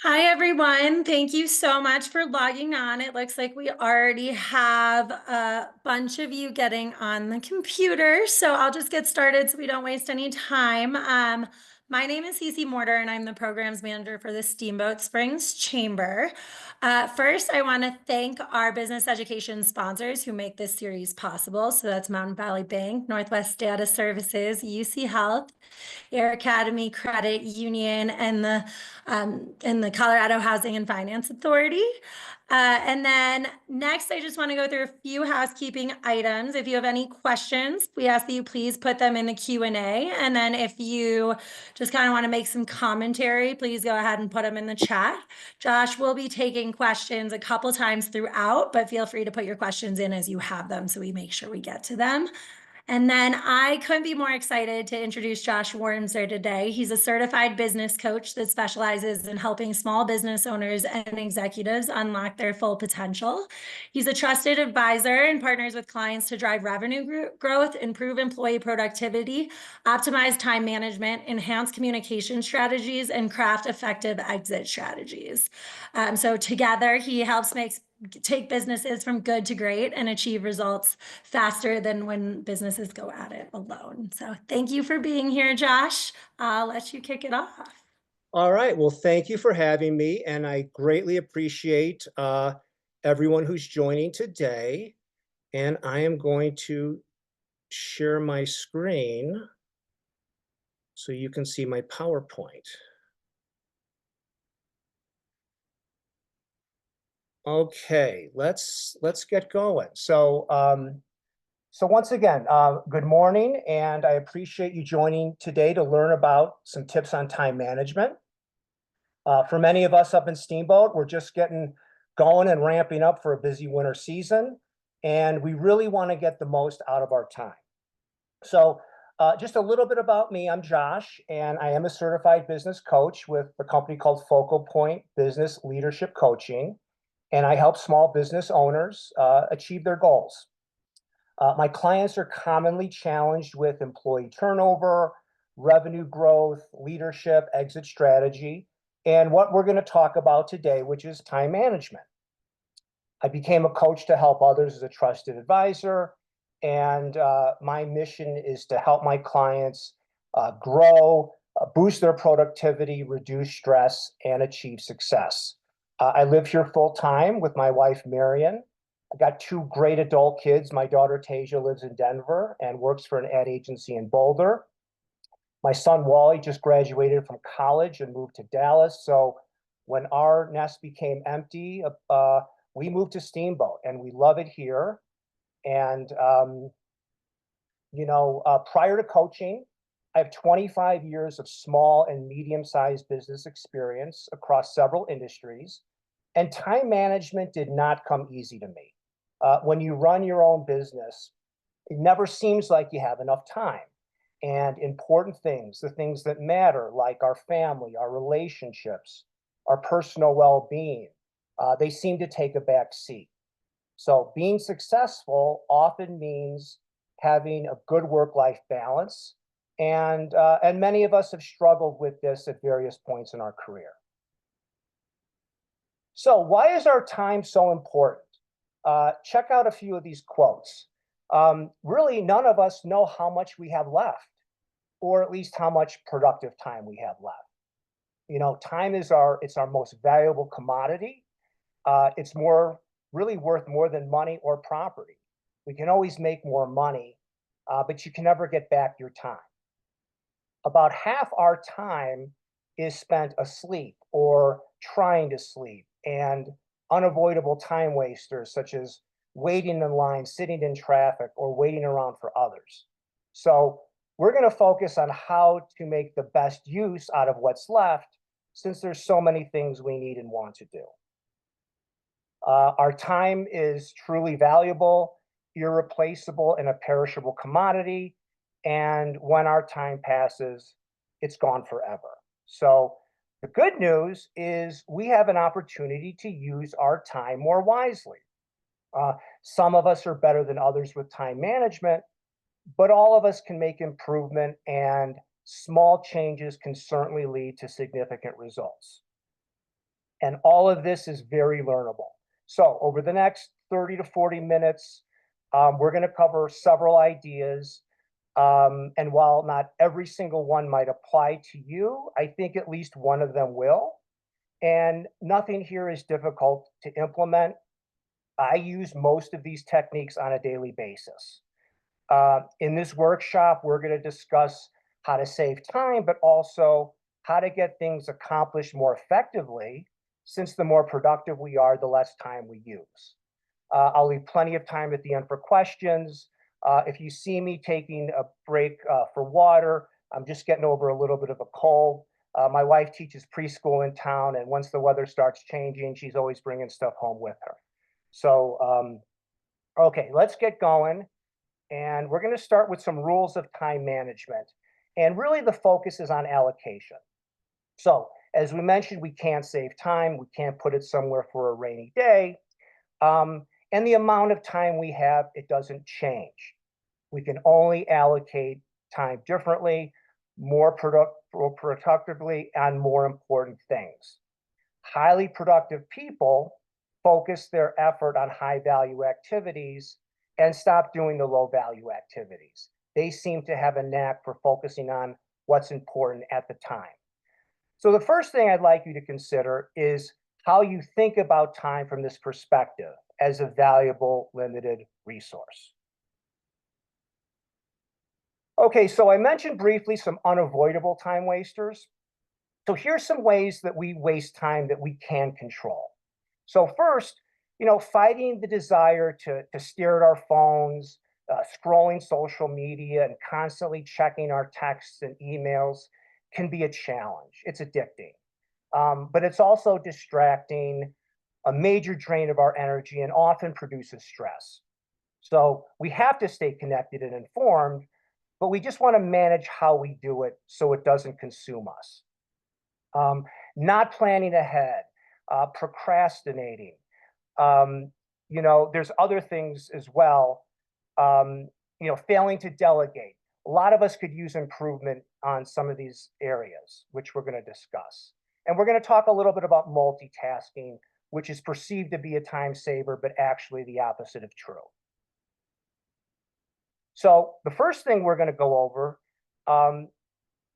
Hi, everyone. Thank you so much for logging on. It looks like we already have a bunch of you getting on the computer, so I'll just get started so we don't waste any time. My name is Cece Mortar, and I'm the programs manager for the Steamboat Springs Chamber. First, I want to thank our business education sponsors who make this series possible. So that's Mountain Valley Bank, Northwest Data Services, UC Health, Air Academy Credit Union, and the Colorado Housing and Finance Authority. And then next, I just want to go through a few housekeeping items. If you have any questions, we ask that you please put them in the Q&A. And then if you just kind of want to make some commentary, please go ahead and put them in the chat. Josh will be taking questions a couple times throughout, but feel free to put your questions in as you have them so we make sure we get to them. And then I couldn't be more excited to introduce Josh Wormser today. He's a certified business coach that specializes in helping small business owners and executives unlock their full potential. He's a trusted advisor and partners with clients to drive revenue growth, improve employee productivity, optimize time management, enhance communication strategies, and craft effective exit strategies. So together, he helps take businesses from good to great and achieve results faster than when businesses go at it alone. So thank you for being here, Josh. I'll let you kick it off. All right. Well, thank you for having me, and I greatly appreciate everyone who's joining today. And I am going to share my screen so you can see my PowerPoint. Okay, let's get going. So once again, good morning, and I appreciate you joining today to learn about some tips on time management. For many of us up in Steamboat, we're just getting going and ramping up for a busy winter season, and we really want to get the most out of our time. So just a little bit about me. I'm Josh, and I am a certified business coach with a company called Focal Point Business Leadership Coaching, and I help small business owners achieve their goals. My clients are commonly challenged with employee turnover, revenue growth, leadership, exit strategy, and what we're going to talk about today, which is time management. I became a coach to help others as a trusted advisor, and my mission is to help my clients grow, boost their productivity, reduce stress, and achieve success. I live here full time with my wife, Marion. I got two great adult kids. My daughter, Tasia, lives in Denver and works for an ad agency in Boulder. My son, Wally, just graduated from college and moved to Dallas. So when our nest became empty, we moved to Steamboat, and we love it here. And, prior to coaching, I have 25 years of small and medium-sized business experience across several industries. And time management did not come easy to me. When you run your own business, it never seems like you have enough time. And important things, the things that matter, like our family, our relationships, our personal well-being, they seem to take a back seat. So being successful often means having a good work-life balance. And many of us have struggled with this at various points in our career. So why is our time so important? Check out a few of these quotes. Really, none of us know how much we have left, or at least how much productive time we have left. Time is it's our most valuable commodity. It's really worth more than money or property. We can always make more money, but you can never get back your time. About half our time is spent asleep or trying to sleep, and unavoidable time wasters such as waiting in line, sitting in traffic, or waiting around for others. So we're going to focus on how to make the best use out of what's left, since there's so many things we need and want to do. Our time is truly valuable, irreplaceable, and a perishable commodity. And when our time passes, it's gone forever. So the good news is we have an opportunity to use our time more wisely. Some of us are better than others with time management, but all of us can make improvement, and small changes can certainly lead to significant results. And all of this is very learnable. So over the next 30 to 40 minutes, we're going to cover several ideas. And while not every single one might apply to you, I think at least one of them will. And nothing here is difficult to implement. I use most of these techniques on a daily basis. In this workshop, we're going to discuss how to save time, but also how to get things accomplished more effectively, since the more productive we are, the less time we use. I'll leave plenty of time at the end for questions. If you see me taking a break for water, I'm just getting over a little bit of a cold. My wife teaches preschool in town, and once the weather starts changing, she's always bringing stuff home with her. So, okay, let's get going. And we're going to start with some rules of time management. And really the focus is on allocation. So as we mentioned, we can't save time. We can't put it somewhere for a rainy day. And the amount of time we have, it doesn't change. We can only allocate time differently, more productively, on more important things. Highly productive people focus their effort on high value activities and stop doing the low value activities. They seem to have a knack for focusing on what's important at the time. So the first thing I'd like you to consider is how you think about time from this perspective as a valuable, limited resource. Okay, so I mentioned briefly some unavoidable time wasters. So here's some ways that we waste time that we can control. So first, fighting the desire to stare at our phones, scrolling social media, and constantly checking our texts and emails can be a challenge. It's addicting, but it's also distracting, a major drain of our energy, and often produces stress. So we have to stay connected and informed, but we just want to manage how we do it so it doesn't consume us. Not planning ahead, procrastinating. There's other things as well. Failing to delegate. A lot of us could use improvement on some of these areas, which we're going to discuss. And we're going to talk a little bit about multitasking, which is perceived to be a time saver, but actually the opposite of true. So the first thing we're going to go over,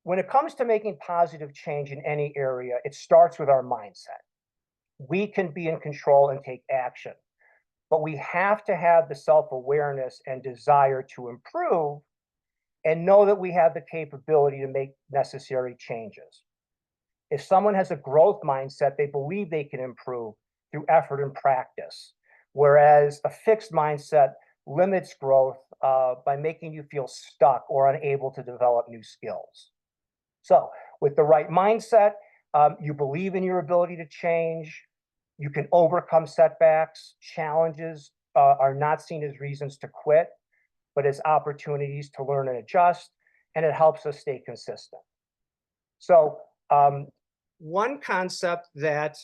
when it comes to making positive change in any area, it starts with our mindset. We can be in control and take action, but we have to have the self-awareness and desire to improve and know that we have the capability to make necessary changes. If someone has a growth mindset, they believe they can improve through effort and practice, whereas a fixed mindset limits growth by making you feel stuck or unable to develop new skills. So with the right mindset, you believe in your ability to change, you can overcome setbacks. Challenges are not seen as reasons to quit, but as opportunities to learn and adjust, and it helps us stay consistent. So one concept that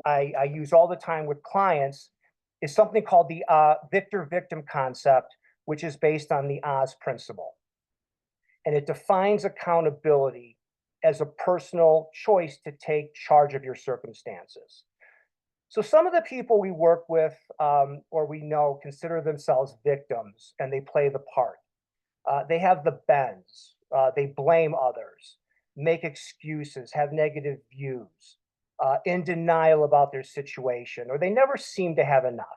I use all the time with clients is something called the victor-victim concept, which is based on the Oz principle. And it defines accountability as a personal choice to take charge of your circumstances. So some of the people we work with or we know consider themselves victims, and they play the part. They have the bends, they blame others, make excuses, have negative views, in denial about their situation, or they never seem to have enough.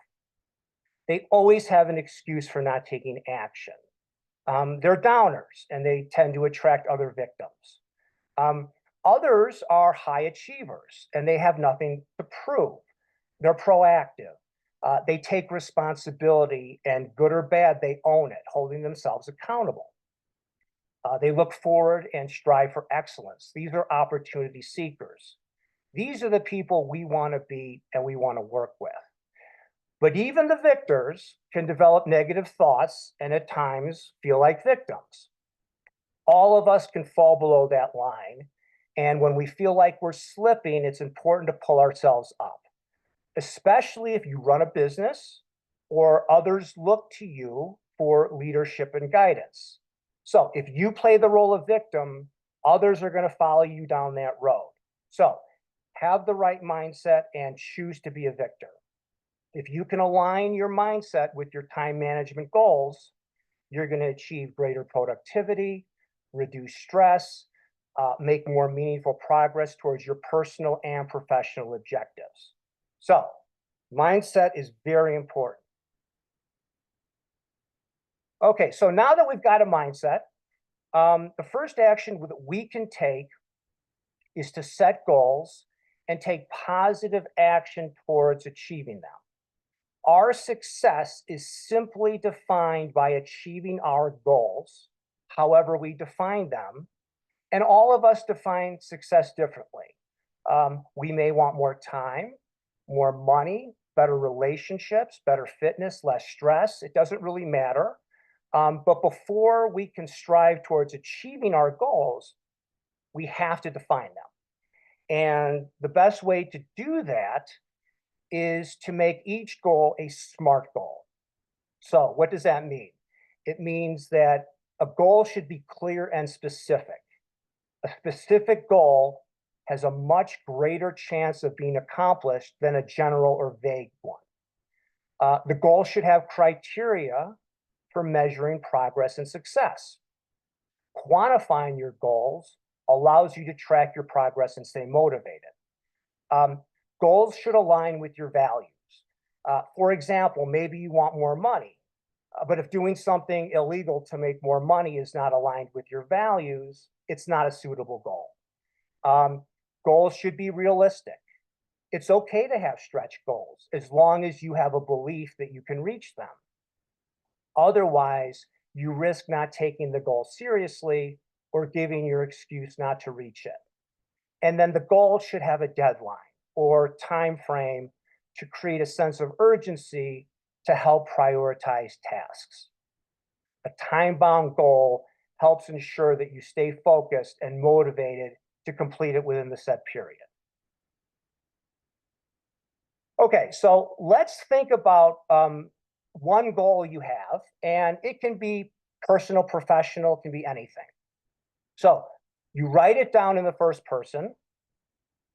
They always have an excuse for not taking action. They're downers, and they tend to attract other victims. Others are high achievers, and they have nothing to prove. They're proactive. They take responsibility, and good or bad, they own it, holding themselves accountable. They look forward and strive for excellence. These are opportunity seekers. These are the people we want to be and we want to work with. But even the victors can develop negative thoughts and at times feel like victims. All of us can fall below that line. And when we feel like we're slipping, it's important to pull ourselves up, especially if you run a business or others look to you for leadership and guidance. So if you play the role of victim, others are going to follow you down that road. So have the right mindset, and choose to be a victor. If you can align your mindset with your time management goals, you're going to achieve greater productivity, reduce stress, make more meaningful progress towards your personal and professional objectives. So, mindset is very important. Okay, so now that we've got a mindset, the first action that we can take is to set goals and take positive action towards achieving them. Our success is simply defined by achieving our goals, however we define them, and all of us define success differently. We may want more time, more money, better relationships, better fitness, less stress. It doesn't really matter. But before we can strive towards achieving our goals, we have to define them. And the best way to do that is to make each goal a SMART goal. So what does that mean? It means that a goal should be clear and specific. A specific goal has a much greater chance of being accomplished than a general or vague one. The goal should have criteria for measuring progress and success. Quantifying your goals allows you to track your progress and stay motivated. Goals should align with your values. For example, maybe you want more money, but if doing something illegal to make more money is not aligned with your values, it's not a suitable goal. Goals should be realistic. It's okay to have stretch goals as long as you have a belief that you can reach them. Otherwise, you risk not taking the goal seriously or giving your excuse not to reach it. And then the goal should have a deadline or time frame to create a sense of urgency to help prioritize tasks. A time-bound goal helps ensure that you stay focused and motivated to complete it within the set period. Okay, so let's think about one goal you have, and it can be personal, professional, it can be anything. So you write it down in the first person,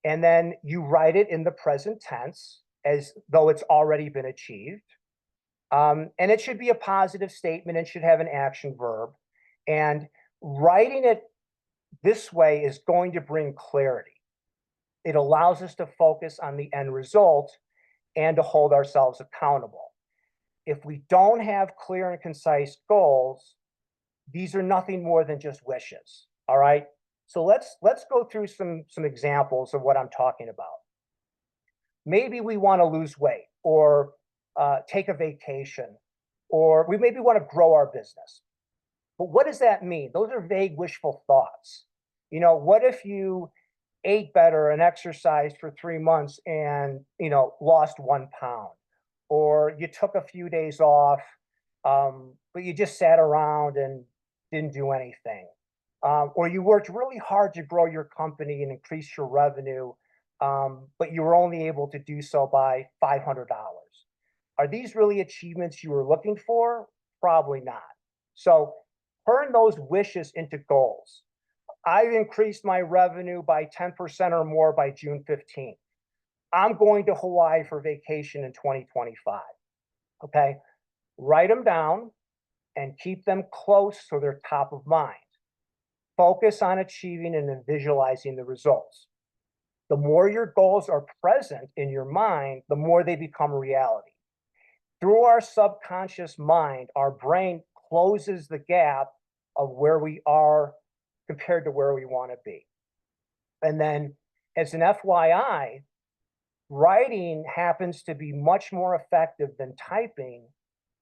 and then you write it in the present tense as though it's already been achieved. And it should be a positive statement and should have an action verb. And writing it this way is going to bring clarity. It allows us to focus on the end result and to hold ourselves accountable. If we don't have clear and concise goals, these are nothing more than just wishes, all right? So let's go through some examples of what I'm talking about. Maybe we want to lose weight or take a vacation, or we maybe want to grow our business. But what does that mean? Those are vague, wishful thoughts. You know, what if you ate better and exercised for 3 months and, lost 1 pound? Or you took a few days off, but you just sat around and didn't do anything. Or you worked really hard to grow your company and increase your revenue, but you were only able to do so by $500. Are these really achievements you were looking for? Probably not. So turn those wishes into goals. I've increased my revenue by 10% or more by June 15th. I'm going to Hawaii for vacation in 2025. Okay, write them down and keep them close so they're top of mind. Focus on achieving and then visualizing the results. The more your goals are present in your mind, the more they become reality. Through our subconscious mind, our brain closes the gap of where we are compared to where we want to be. And then, as an FYI, writing happens to be much more effective than typing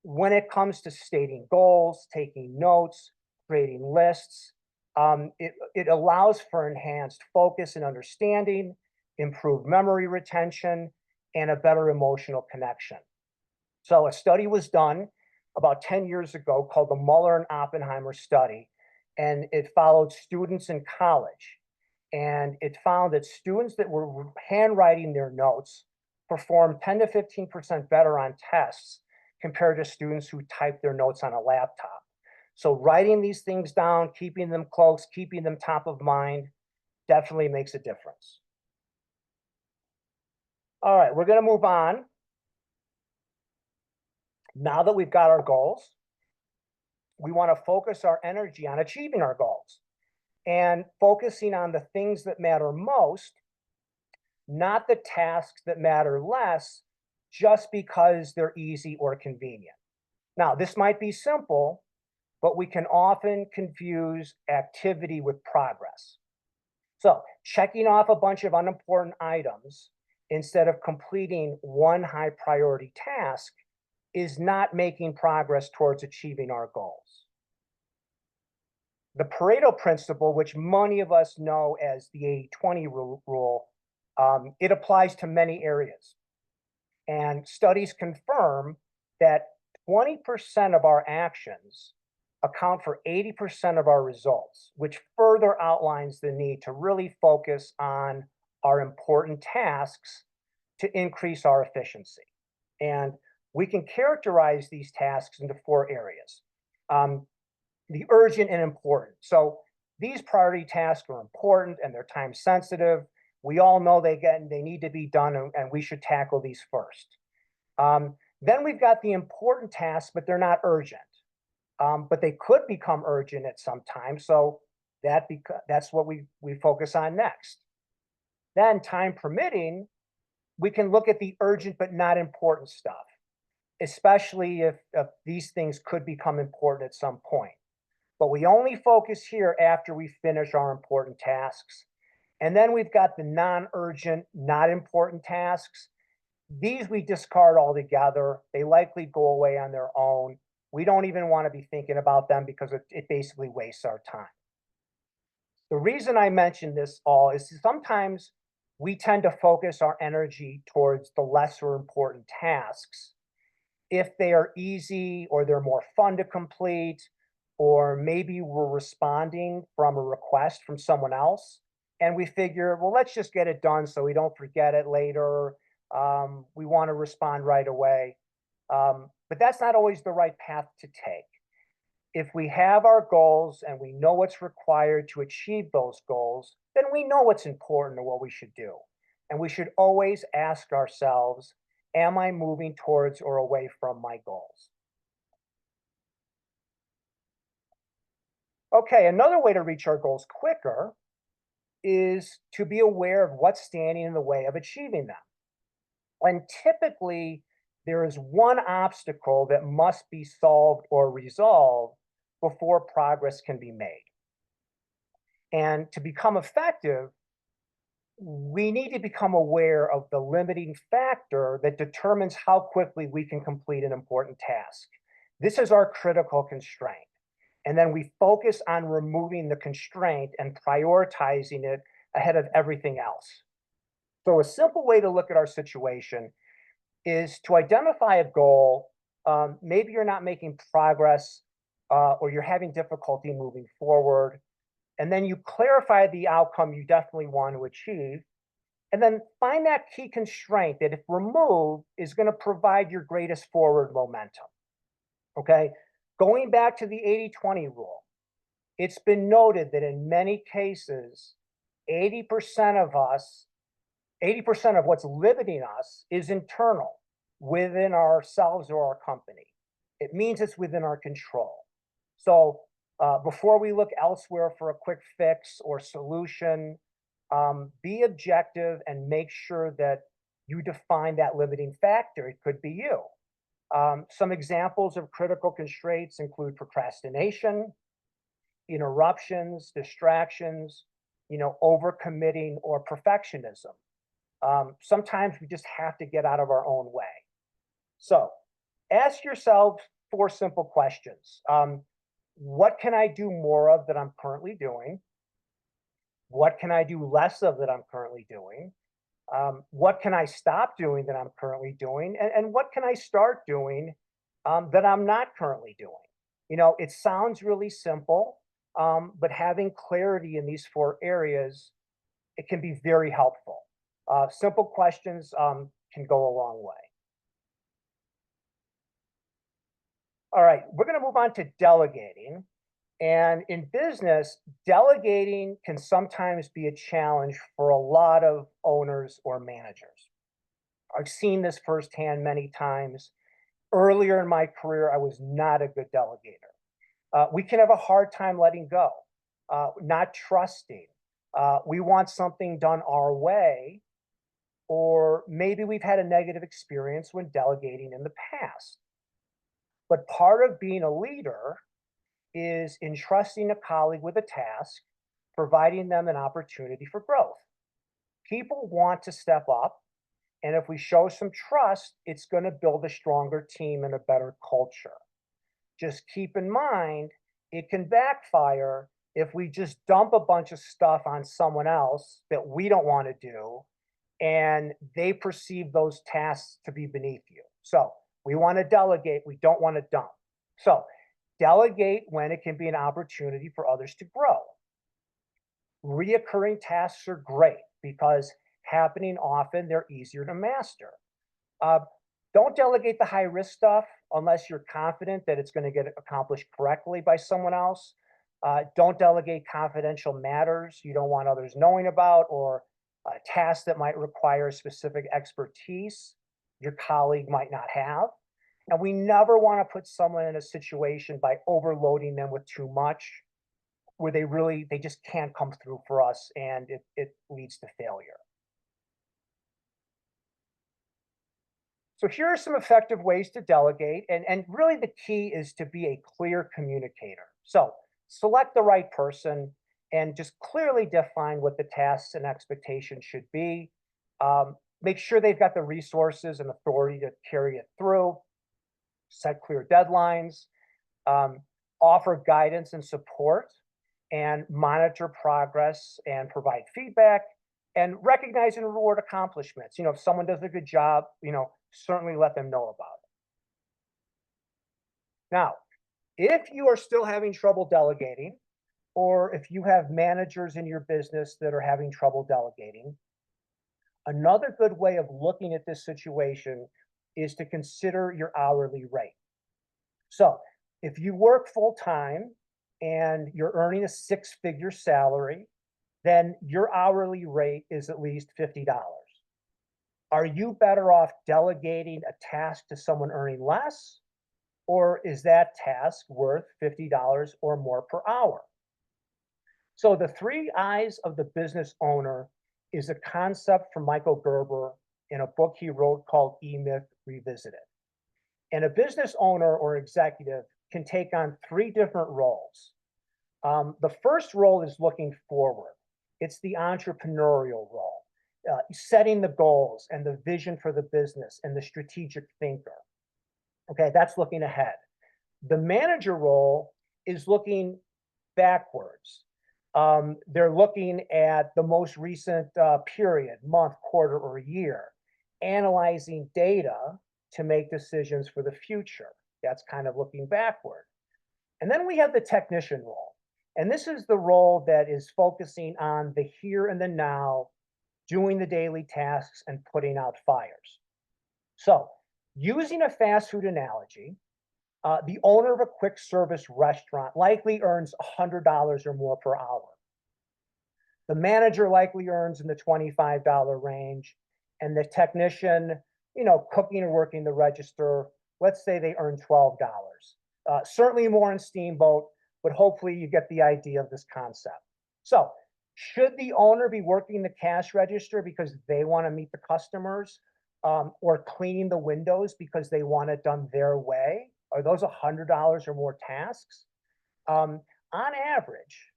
when it comes to stating goals, taking notes, creating lists. It allows for enhanced focus and understanding, improved memory retention, and a better emotional connection. So a study was done about 10 years ago called the Muller and Oppenheimer study, and it followed students in college. And it found that students that were handwriting their notes performed 10 to 15% better on tests compared to students who typed their notes on a laptop. So writing these things down, keeping them close, keeping them top of mind, definitely makes a difference. All right, we're going to move on. Now that we've got our goals, we want to focus our energy on achieving our goals and focusing on the things that matter most, not the tasks that matter less, just because they're easy or convenient. Now, this might be simple, but we can often confuse activity with progress. So, checking off a bunch of unimportant items instead of completing one high priority task is not making progress towards achieving our goals. The Pareto principle, which many of us know as the 80-20 rule, it applies to many areas. And studies confirm that 20% of our actions account for 80% of our results, which further outlines the need to really focus on our important tasks to increase our efficiency. And we can characterize these tasks into 4 areas. The urgent and important. So these priority tasks are important and they're time sensitive. We all know they need to be done, and we should tackle these first. Then we've got the important tasks, but they're not urgent. But they could become urgent at some time. So that's what we focus on next. Then, time permitting, we can look at the urgent but not important stuff, especially if these things could become important at some point. But we only focus here after we finish our important tasks. And then we've got the non-urgent, not important tasks. These we discard altogether. They likely go away on their own. We don't even want to be thinking about them because it basically wastes our time. The reason I mention this all is sometimes we tend to focus our energy towards the lesser important tasks if they are easy or they're more fun to complete, or maybe we're responding from a request from someone else. And we figure, well, let's just get it done so we don't forget it later. We want to respond right away. But that's not always the right path to take. If we have our goals and we know what's required to achieve those goals, then we know what's important and what we should do. And we should always ask ourselves, am I moving towards or away from my goals? Okay, another way to reach our goals quicker is to be aware of what's standing in the way of achieving them. And typically, there is one obstacle that must be solved or resolved before progress can be made. And to become effective, we need to become aware of the limiting factor that determines how quickly we can complete an important task. This is our critical constraint. And then we focus on removing the constraint and prioritizing it ahead of everything else. So a simple way to look at our situation is to identify a goal. Maybe you're not making progress or you're having difficulty moving forward. And then you clarify the outcome you definitely want to achieve. And then find that key constraint that, if removed, is going to provide your greatest forward momentum. Okay? Going back to the 80-20 rule, it's been noted that in many cases, 80% of what's limiting us is internal, within ourselves or our company. It means it's within our control. So before we look elsewhere for a quick fix or solution, be objective and make sure that you define that limiting factor. It could be you. Some examples of critical constraints include procrastination, interruptions, distractions, overcommitting, or perfectionism. Sometimes we just have to get out of our own way. So ask yourself 4 simple questions. What can I do more of that I'm currently doing? What can I do less of that I'm currently doing? What can I stop doing that I'm currently doing? And what can I start doing that I'm not currently doing? It sounds really simple, but having clarity in these 4 areas, it can be very helpful. Simple questions can go a long way. All right, we're going to move on to delegating. And in business, delegating can sometimes be a challenge for a lot of owners or managers. I've seen this firsthand many times. Earlier in my career, I was not a good delegator. We can have a hard time letting go, not trusting. We want something done our way, or maybe we've had a negative experience when delegating in the past. But part of being a leader is entrusting a colleague with a task, providing them an opportunity for growth. People want to step up, and if we show some trust, it's going to build a stronger team and a better culture. Just keep in mind, it can backfire if we just dump a bunch of stuff on someone else that we don't want to do, and they perceive those tasks to be beneath you. So we want to delegate, we don't want to dump. So delegate when it can be an opportunity for others to grow. Reoccurring tasks are great because happening often, they're easier to master. Uh, don't delegate the high risk stuff unless you're confident that it's going to get accomplished correctly by someone else. Don't delegate confidential matters you don't want others knowing about, or tasks that might require specific expertise your colleague might not have. And we never want to put someone in a situation by overloading them with too much where they just can't come through for us, and it leads to failure. So here are some effective ways to delegate. And really the key is to be a clear communicator. So select the right person and just clearly define what the tasks and expectations should be. Make sure they've got the resources and authority to carry it through. Set clear deadlines. Offer guidance and support, and monitor progress and provide feedback, and recognize and reward accomplishments. If someone does a good job, certainly let them know about it. Now, if you are still having trouble delegating, or if you have managers in your business that are having trouble delegating, another good way of looking at this situation is to consider your hourly rate. So if you work full time and you're earning a six-figure salary, then your hourly rate is at least $50. Are you better off delegating a task to someone earning less, or is that task worth $50 or more per hour? So the three I's of the business owner is a concept from Michael Gerber in a book he wrote called E-Myth Revisited. And a business owner or executive can take on three different roles. The first role is looking forward. It's the entrepreneurial role, setting the goals and the vision for the business, and the strategic thinker. Okay, that's looking ahead. The manager role is looking backwards. They're looking at the most recent period, month, quarter, or year, analyzing data to make decisions for the future. That's kind of looking backward. And then we have the technician role. And this is the role that is focusing on the here and the now, doing the daily tasks and putting out fires. So using a fast food analogy, the owner of a quick service restaurant likely earns $100 or more per hour. The manager likely earns in the $25 range, and the technician, cooking or working the register, let's say they earn $12. Certainly more in Steamboat, but hopefully you get the idea of this concept. So should the owner be working the cash register because they want to meet the customers, or cleaning the windows because they want it done their way? Are those $100 or more tasks? On average,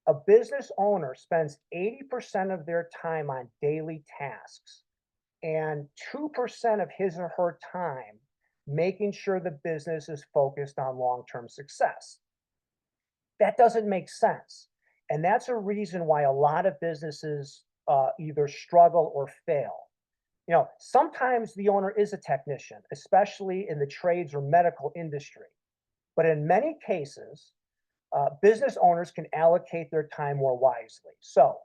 a business owner spends 80% of their time on daily tasks and 2% of his or her time making sure the business is focused on long-term success. That doesn't make sense. And that's a reason why a lot of businesses either struggle or fail. Sometimes the owner is a technician, especially in the trades or medical industry. But in many cases, business owners can allocate their time more wisely. So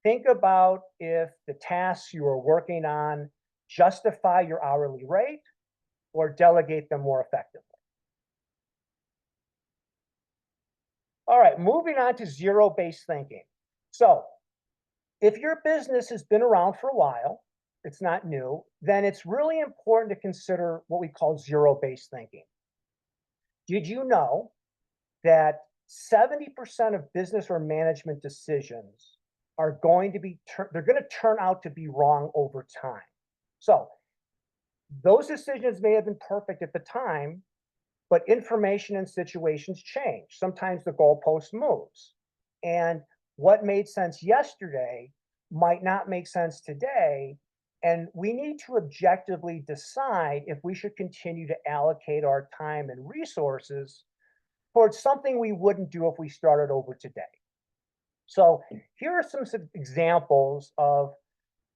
think about if the tasks you are working on justify your hourly rate, or delegate them more effectively. All right, moving on to zero-based thinking. So if your business has been around for a while, it's not new, then it's really important to consider what we call zero-based thinking. Did you know that 70% of business or management decisions are going to be, they're going to turn out to be wrong over time? So those decisions may have been perfect at the time, but information and situations change. Sometimes the goalpost moves. And what made sense yesterday might not make sense today. And we need to objectively decide if we should continue to allocate our time and resources towards something we wouldn't do if we started over today. So here are some examples of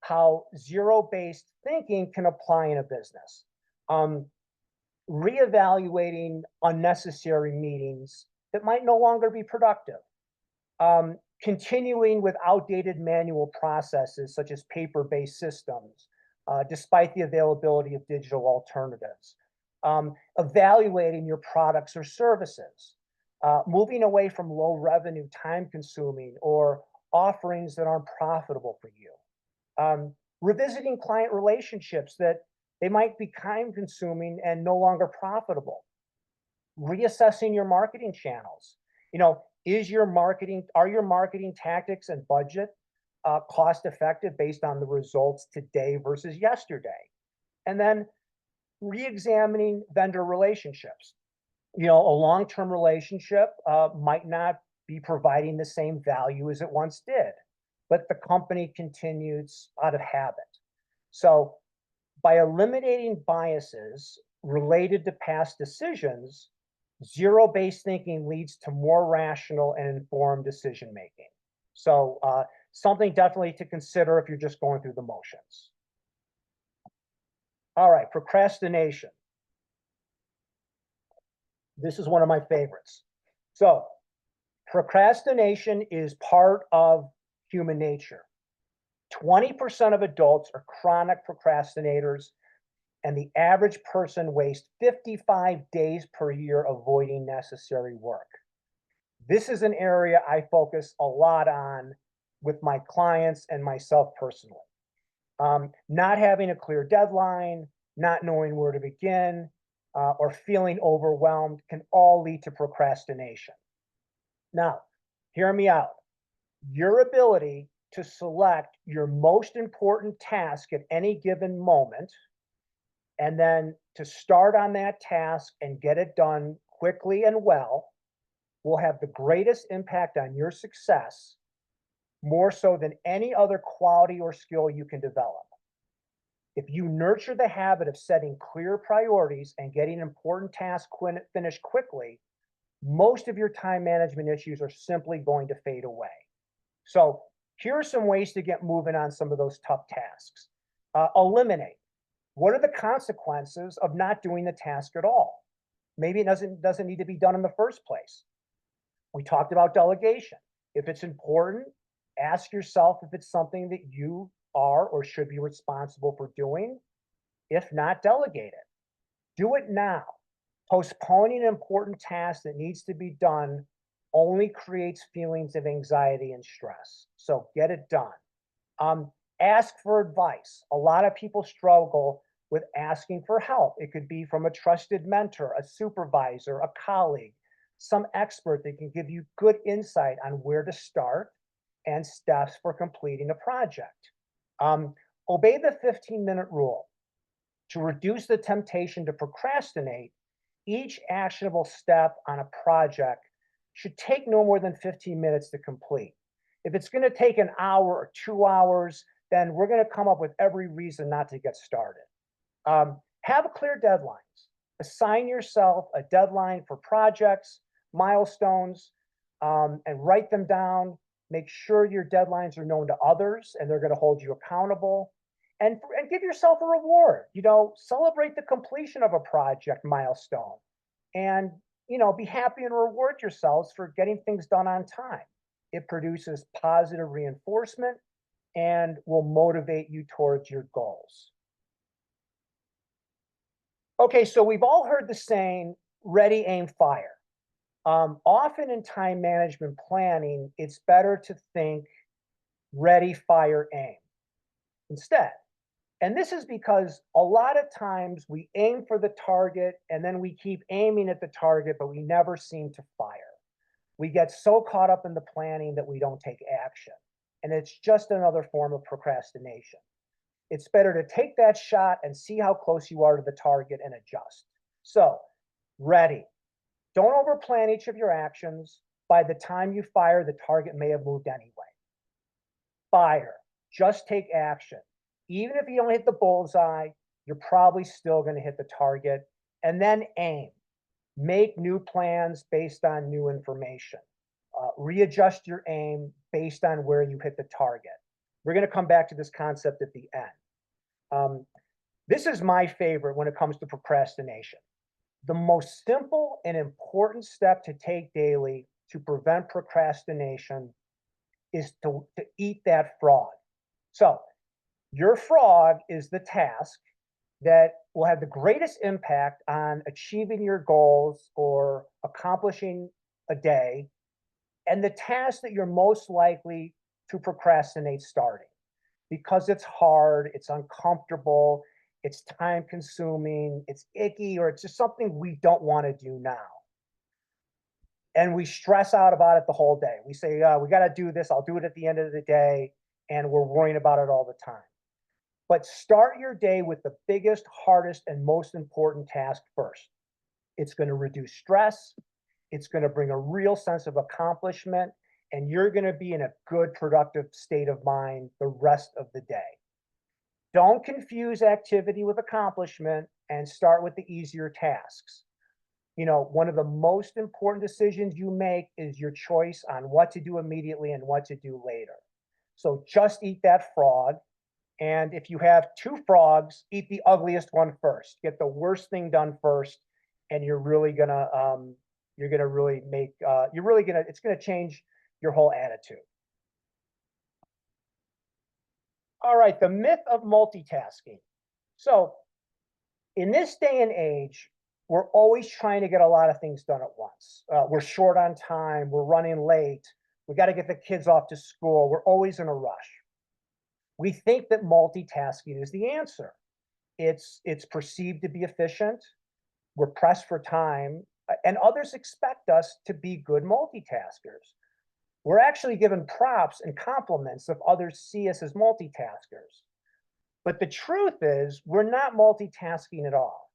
how zero-based thinking can apply in a business. Reevaluating unnecessary meetings that might no longer be productive. Continuing with outdated manual processes such as paper-based systems, despite the availability of digital alternatives. Evaluating your products or services. Moving away from low revenue, time consuming, or offerings that aren't profitable for you. Revisiting client relationships that they might be time consuming and no longer profitable. Reassessing your marketing channels. Are your marketing tactics and budget cost effective based on the results today versus yesterday? And then re-examining vendor relationships. A long-term relationship might not be providing the same value as it once did, but the company continues out of habit. So by eliminating biases related to past decisions, zero-based thinking leads to more rational and informed decision-making. So something definitely to consider if you're just going through the motions. All right, procrastination. This is one of my favorites. So procrastination is part of human nature. 20% of adults are chronic procrastinators, and the average person wastes 55 days per year avoiding necessary work. This is an area I focus a lot on with my clients and myself personally. Not having a clear deadline, not knowing where to begin, or feeling overwhelmed can all lead to procrastination. Now, hear me out. Your ability to select your most important task at any given moment, and then to start on that task and get it done quickly and well, will have the greatest impact on your success, more so than any other quality or skill you can develop. If you nurture the habit of setting clear priorities and getting important tasks finished quickly, most of your time management issues are simply going to fade away. So here are some ways to get moving on some of those tough tasks. Eliminate. What are the consequences of not doing the task at all? Maybe it doesn't need to be done in the first place. We talked about delegation. If it's important, ask yourself if it's something that you are or should be responsible for doing. If not, delegate it. Do it now. Postponing an important task that needs to be done only creates feelings of anxiety and stress. So get it done. Ask for advice. A lot of people struggle with asking for help. It could be from a trusted mentor, a supervisor, a colleague, some expert that can give you good insight on where to start and steps for completing a project. Obey the 15-minute rule. To reduce the temptation to procrastinate, each actionable step on a project should take no more than 15 minutes to complete. If it's going to take an hour or 2 hours, then we're going to come up with every reason not to get started. Have clear deadlines. Assign yourself a deadline for projects, milestones, and write them down. Make sure your deadlines are known to others and they're going to hold you accountable. And give yourself a reward. Celebrate the completion of a project milestone, and be happy and reward yourselves for getting things done on time. It produces positive reinforcement and will motivate you towards your goals. Okay, so we've all heard the saying, ready, aim, fire. Often in time management planning, it's better to think ready, fire, aim instead. And this is because a lot of times we aim for the target and then we keep aiming at the target, but we never seem to fire. We get so caught up in the planning that we don't take action. And it's just another form of procrastination. It's better to take that shot and see how close you are to the target and adjust. So, ready. Don't overplan each of your actions. By the time you fire, the target may have moved anyway. Fire. Just take action. Even if you don't hit the bullseye, you're probably still going to hit the target. And then aim. Make new plans based on new information. Readjust your aim based on where you hit the target. We're going to come back to this concept at the end. This is my favorite when it comes to procrastination. The most simple and important step to take daily to prevent procrastination is to eat that frog. So, your frog is the task that will have the greatest impact on achieving your goals or accomplishing a day, and the task that you're most likely to procrastinate starting because it's hard, it's uncomfortable, it's time consuming, it's icky, or it's just something we don't want to do now. And we stress out about it the whole day. We say, we got to do this, I'll do it at the end of the day. And we're worrying about it all the time. But start your day with the biggest, hardest, and most important task first. It's going to reduce stress. It's going to bring a real sense of accomplishment, and you're going to be in a good, productive state of mind the rest of the day. Don't confuse activity with accomplishment and start with the easier tasks. You know, one of the most important decisions you make is your choice on what to do immediately and what to do later. So just eat that frog. And if you have two frogs, eat the ugliest one first. Get the worst thing done first, and you're really gonna really make it's gonna change your whole attitude. All right, the myth of multitasking. So in this day and age, we're always trying to get a lot of things done at once. We're short on time. We're running late. We got to get the kids off to school. We're always in a rush. We think that multitasking is the answer. It's perceived to be efficient. We're pressed for time, and others expect us to be good multitaskers. We're actually given props and compliments if others see us as multitaskers. But the truth is, we're not multitasking at all.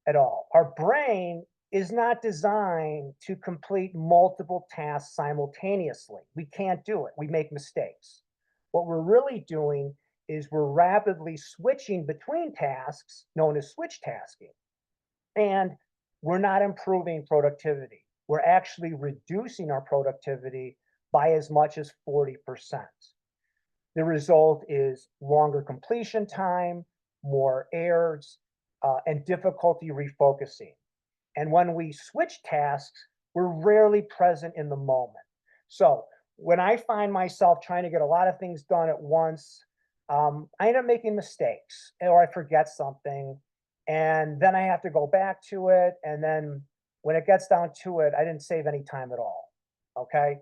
At all. Our brain is not designed to complete multiple tasks simultaneously. We can't do it. We make mistakes. What we're really doing is we're rapidly switching between tasks, known as switch tasking. And we're not improving productivity. We're actually reducing our productivity by as much as 40%. The result is longer completion time, more errors, and difficulty refocusing. And when we switch tasks, we're rarely present in the moment. So when I find myself trying to get a lot of things done at once, I end up making mistakes or I forget something. And then I have to go back to it. And then when it gets down to it, I didn't save any time at all. Okay.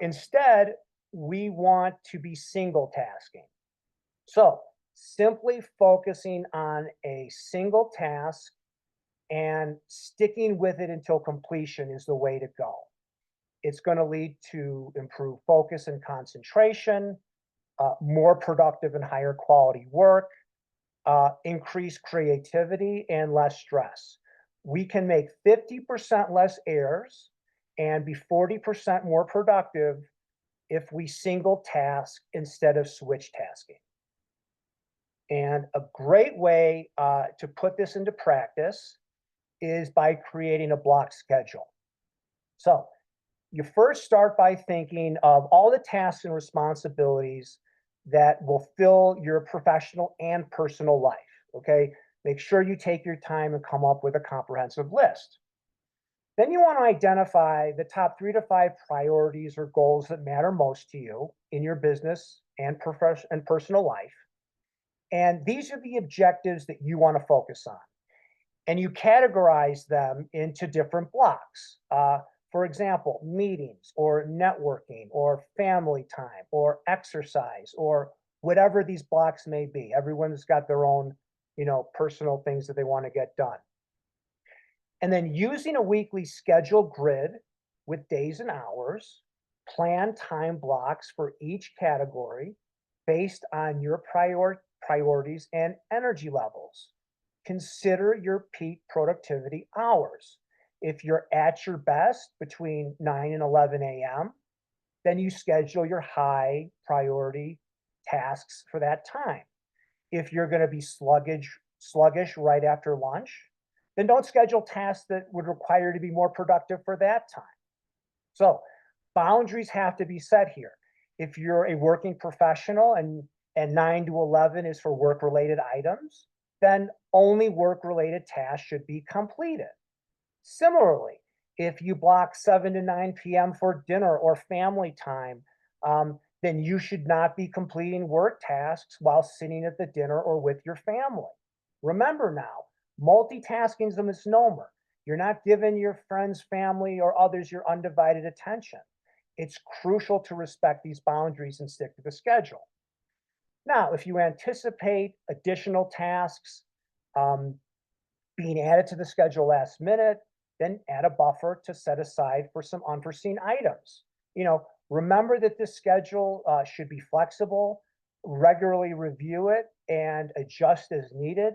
Instead, we want to be single tasking. So simply focusing on a single task and sticking with it until completion is the way to go. It's going to lead to improved focus and concentration, more productive and higher quality work, increased creativity, and less stress. We can make 50% less errors and be 40% more productive if we single task instead of switch tasking. And a great way to put this into practice is by creating a block schedule. So you first start by thinking of all the tasks and responsibilities that will fill your professional and personal life. Okay. Make sure you take your time and come up with a comprehensive list. Then you want to identify the top 3 to 5 priorities or goals that matter most to you in your business and professional and personal life. And these are the objectives that you want to focus on. And you categorize them into different blocks. For example, meetings or networking or family time or exercise or whatever these blocks may be. Everyone's got their own, personal things that they want to get done. And then using a weekly schedule grid with days and hours, plan time blocks for each category based on your priorities and energy levels. Consider your peak productivity hours. If you're at your best between 9 and 11 a.m., then you schedule your high priority tasks for that time. If you're going to be sluggish right after lunch, then don't schedule tasks that would require you to be more productive for that time. So boundaries have to be set here. If you're a working professional and 9 to 11 is for work-related items, then only work-related tasks should be completed. Similarly, if you block 7 to 9 p.m. for dinner or family time, then you should not be completing work tasks while sitting at the dinner or with your family. Remember now, multitasking is a misnomer. You're not giving your friends, family, or others your undivided attention. It's crucial to respect these boundaries and stick to the schedule. Now, if you anticipate additional tasks um, being added to the schedule last minute, then add a buffer to set aside for some unforeseen items. Remember that this schedule should be flexible, regularly review it, and adjust as needed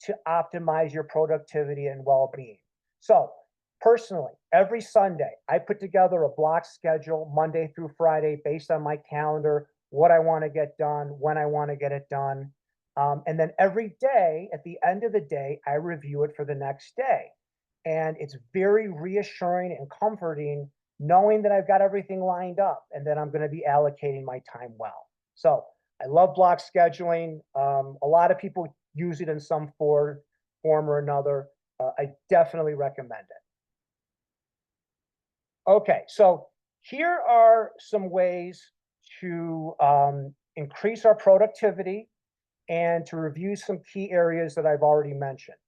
to optimize your productivity and well-being. So personally, every Sunday, I put together a block schedule Monday through Friday based on my calendar, what I want to get done, when I want to get it done. And then every day, at the end of the day, I review it for the next day. And it's very reassuring and comforting knowing that I've got everything lined up and that I'm going to be allocating my time well. So I love block scheduling. A lot of people use it in some form or another. I definitely recommend it. Okay, so here are some ways to increase our productivity and to review some key areas that I've already mentioned.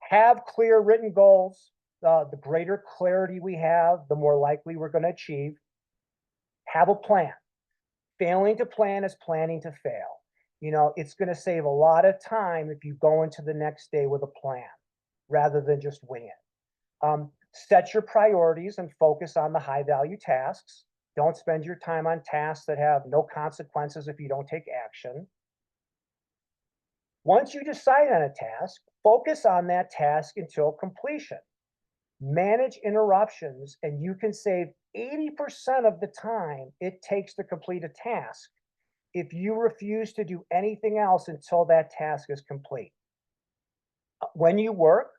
Have clear written goals. The greater clarity we have, the more likely we're going to achieve. Have a plan. Failing to plan is planning to fail. It's going to save a lot of time if you go into the next day with a plan rather than just wing it. Set your priorities and focus on the high value tasks. Don't spend your time on tasks that have no consequences if you don't take action. Once you decide on a task, focus on that task until completion. Manage interruptions, and you can save 80% of the time it takes to complete a task if you refuse to do anything else until that task is complete. When you work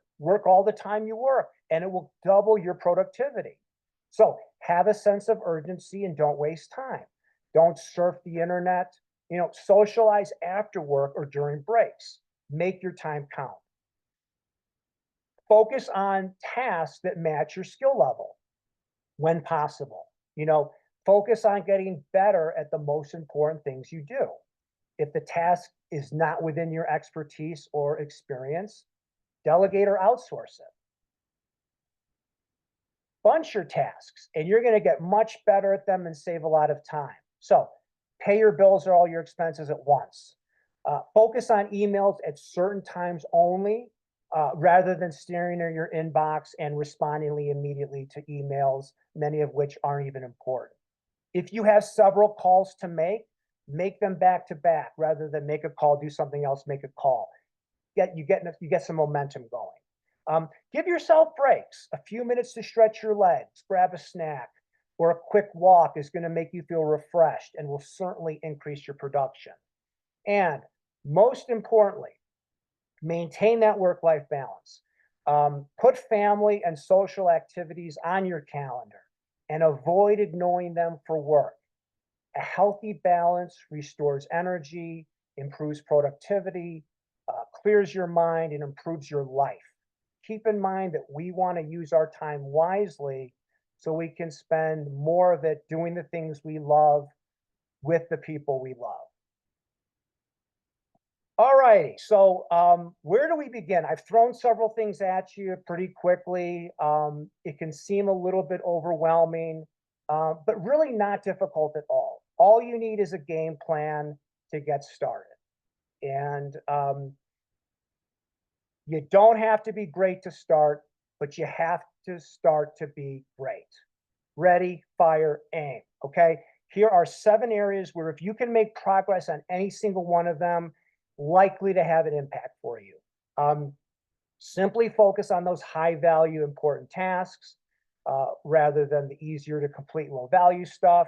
all the time you work, and it will double your productivity. So have a sense of urgency and don't waste time. Don't surf the internet. Socialize after work or during breaks. Make your time count. Focus on tasks that match your skill level when possible. Focus on getting better at the most important things you do. If the task is not within your expertise or experience, delegate or outsource it. Bunch your tasks, and you're going to get much better at them and save a lot of time. So pay your bills or all your expenses at once. Focus on emails at certain times only, rather than staring at your inbox and responding immediately to emails, many of which aren't even important. If you have several calls to make them back to back rather than make a call, do something else, make a call. You get some momentum going. Give yourself breaks, a few minutes to stretch your legs, grab a snack, or a quick walk is going to make you feel refreshed and will certainly increase your production. And most importantly, maintain that work-life balance. Put family and social activities on your calendar and avoid ignoring them for work. A healthy balance restores energy, improves productivity, clears your mind, and improves your life. Keep in mind that we want to use our time wisely so we can spend more of it doing the things we love with the people we love. All righty. So where do we begin? I've thrown several things at you pretty quickly. It can seem a little bit overwhelming, but really not difficult at all. all you need is a game plan to get started. And you don't have to be great to start, but you have to start to be great. Ready, fire, aim. Okay. Here are 7 areas where if you can make progress on any single one of them, likely to have an impact for you. Simply focus on those high value, important tasks rather than the easier to complete low value stuff.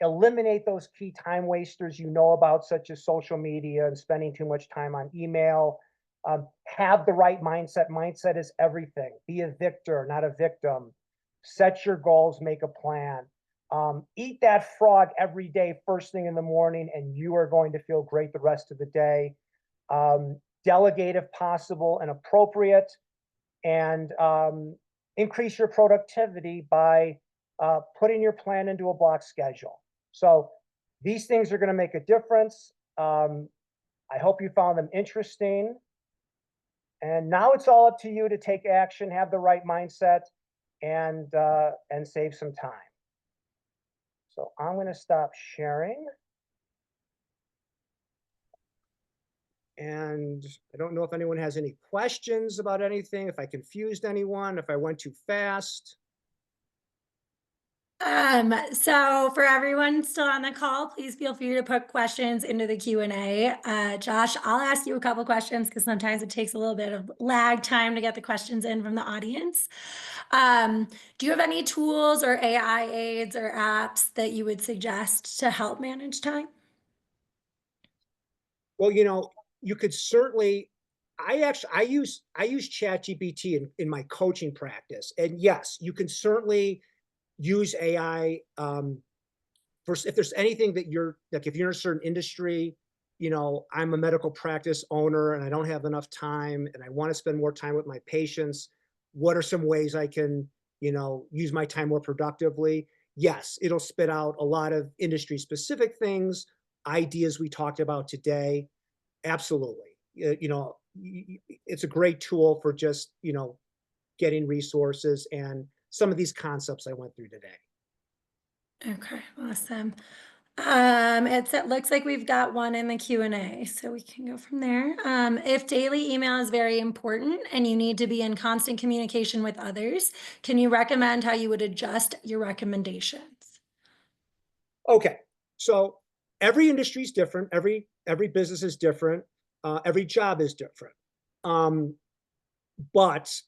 Eliminate those key time wasters you know about, such as social media and spending too much time on email. Have the right mindset. Mindset is everything. Be a victor, not a victim. Set your goals, make a plan. Eat that frog every day, first thing in the morning, and you are going to feel great the rest of the day. Delegate if possible and appropriate, and increase your productivity by putting your plan into a block schedule. So these things are going to make a difference. I hope you found them interesting. And now it's all up to you to take action, have the right mindset, and save some time. So I'm going to stop sharing. And I don't know if anyone has any questions about anything, if I confused anyone, if I went too fast. So for everyone still on the call, please feel free to put questions into the Q&A. Josh, I'll ask you a couple questions because sometimes it takes a little bit of lag time to get the questions in from the audience. Do you have any tools or AI aids or apps that you would suggest to help manage time? Well, you could certainly, I use ChatGPT in my coaching practice. And yes, you can certainly use AI for if there's anything that you're like, if you're in a certain industry, I'm a medical practice owner and I don't have enough time and I want to spend more time with my patients. What are some ways I can, use my time more productively? Yes, it'll spit out a lot of industry specific things, ideas we talked about today. Absolutely. It's a great tool for just, getting resources and some of these concepts I went through today. Okay, awesome. It looks like we've got one in the Q&A, so we can go from there. If daily email is very important and you need to be in constant communication with others, can you recommend how you would adjust your recommendations? Okay, so every industry is different. Every business is different. Every job is different. But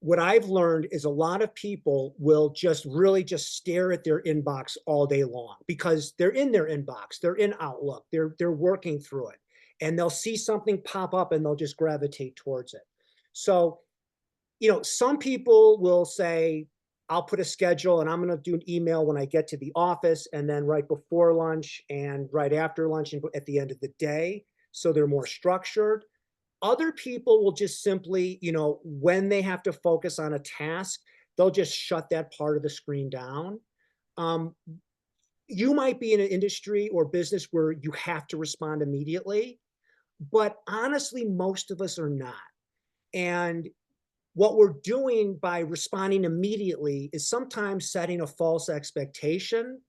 what I've learned is a lot of people will just really just stare at their inbox all day long because they're in their inbox, they're in Outlook, they're working through it, and they'll see something pop up and they'll just gravitate towards it. So, some people will say, I'll put a schedule and I'm going to do an email when I get to the office and then right before lunch and right after lunch and at the end of the day. So they're more structured. Other people will just simply, when they have to focus on a task, they'll just shut that part of the screen down. You might be in an industry or business where you have to respond immediately, but honestly, most of us are not. And what we're doing by responding immediately is sometimes setting a false expectation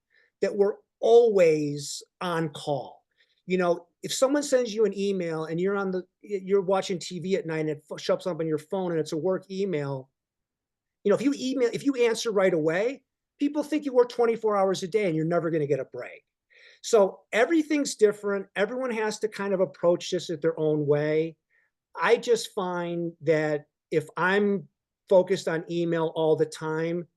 that we're always on call. If someone sends you an email and you're watching TV at night and it shows up on your phone and it's a work email, if you answer right away, people think you work 24 hours a day and you're never going to get a break. So everything's different. Everyone has to kind of approach this at their own way. I just find that if I'm focused on email all the time,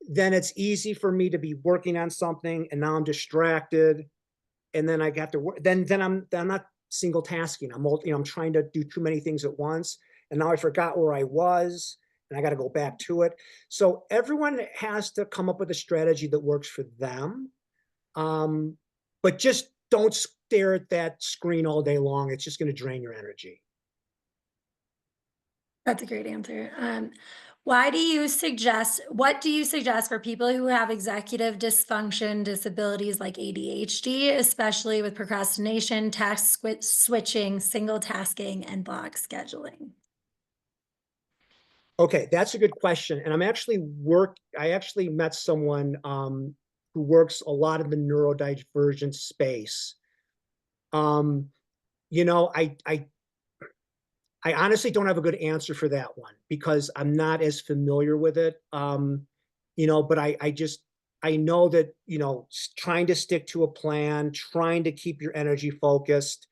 then it's easy for me to be working on something and now I'm distracted. And then I got to work. Then I'm not single tasking. I'm trying to do too many things at once. And now I forgot where I was and I got to go back to it. So everyone has to come up with a strategy that works for them. But just don't stare at that screen all day long. It's just going to drain your energy. That's a great answer. What do you suggest for people who have executive dysfunction disabilities like ADHD, especially with procrastination, task switching, single tasking, and block scheduling? Okay, that's a good question. And I actually met someone who works a lot in the neurodivergent space. Um, you know, I honestly don't have a good answer for that one because I'm not as familiar with it. You know, but I know that, you know, trying to stick to a plan, trying to keep your energy focused